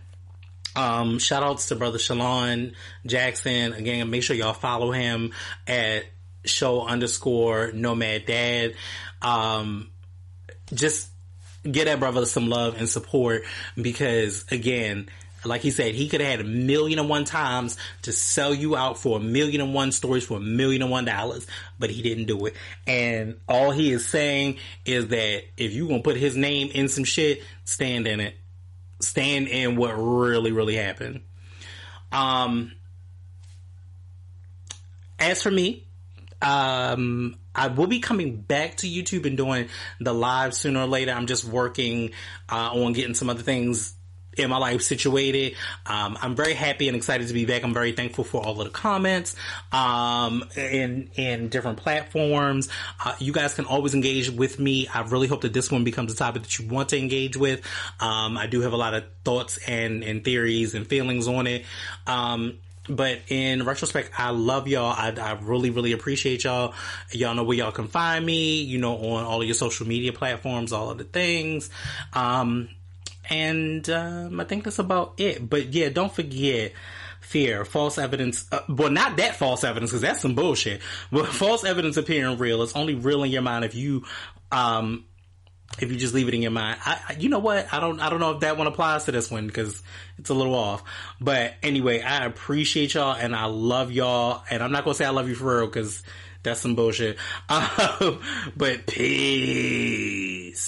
Shout outs to brother Shalon Jackson. Again, make sure y'all follow him at show_nomad dad. Just get that brother some love and support, because again, like he said, he could have had 1,000,001 times to sell you out for 1,000,001 stories for $1,000,001, but he didn't do it. And all he is saying is that if you gonna put his name in some shit, stand in it. Stand in what really, really happened. As for me, I will be coming back to YouTube and doing the live sooner or later. I'm just working on getting some other things in my life situated. I'm very happy and excited to be back. I'm very thankful for all of the comments in different platforms. You guys can always engage with me. I really hope that this one becomes a topic that you want to engage with. I do have a lot of thoughts and theories and feelings on it. But in retrospect, I love y'all. I really, really appreciate y'all. Y'all know where y'all can find me, on all of your social media platforms, all of the things. And I think that's about it. But yeah, don't forget, fear, false evidence. Well, not that false evidence, because that's some bullshit. But false evidence appearing real. It's only real in your mind if you just leave it in your mind. You know what? I don't know if that one applies to this one because it's a little off. But anyway, I appreciate y'all and I love y'all. And I'm not gonna say I love you for real because that's some bullshit. But peace.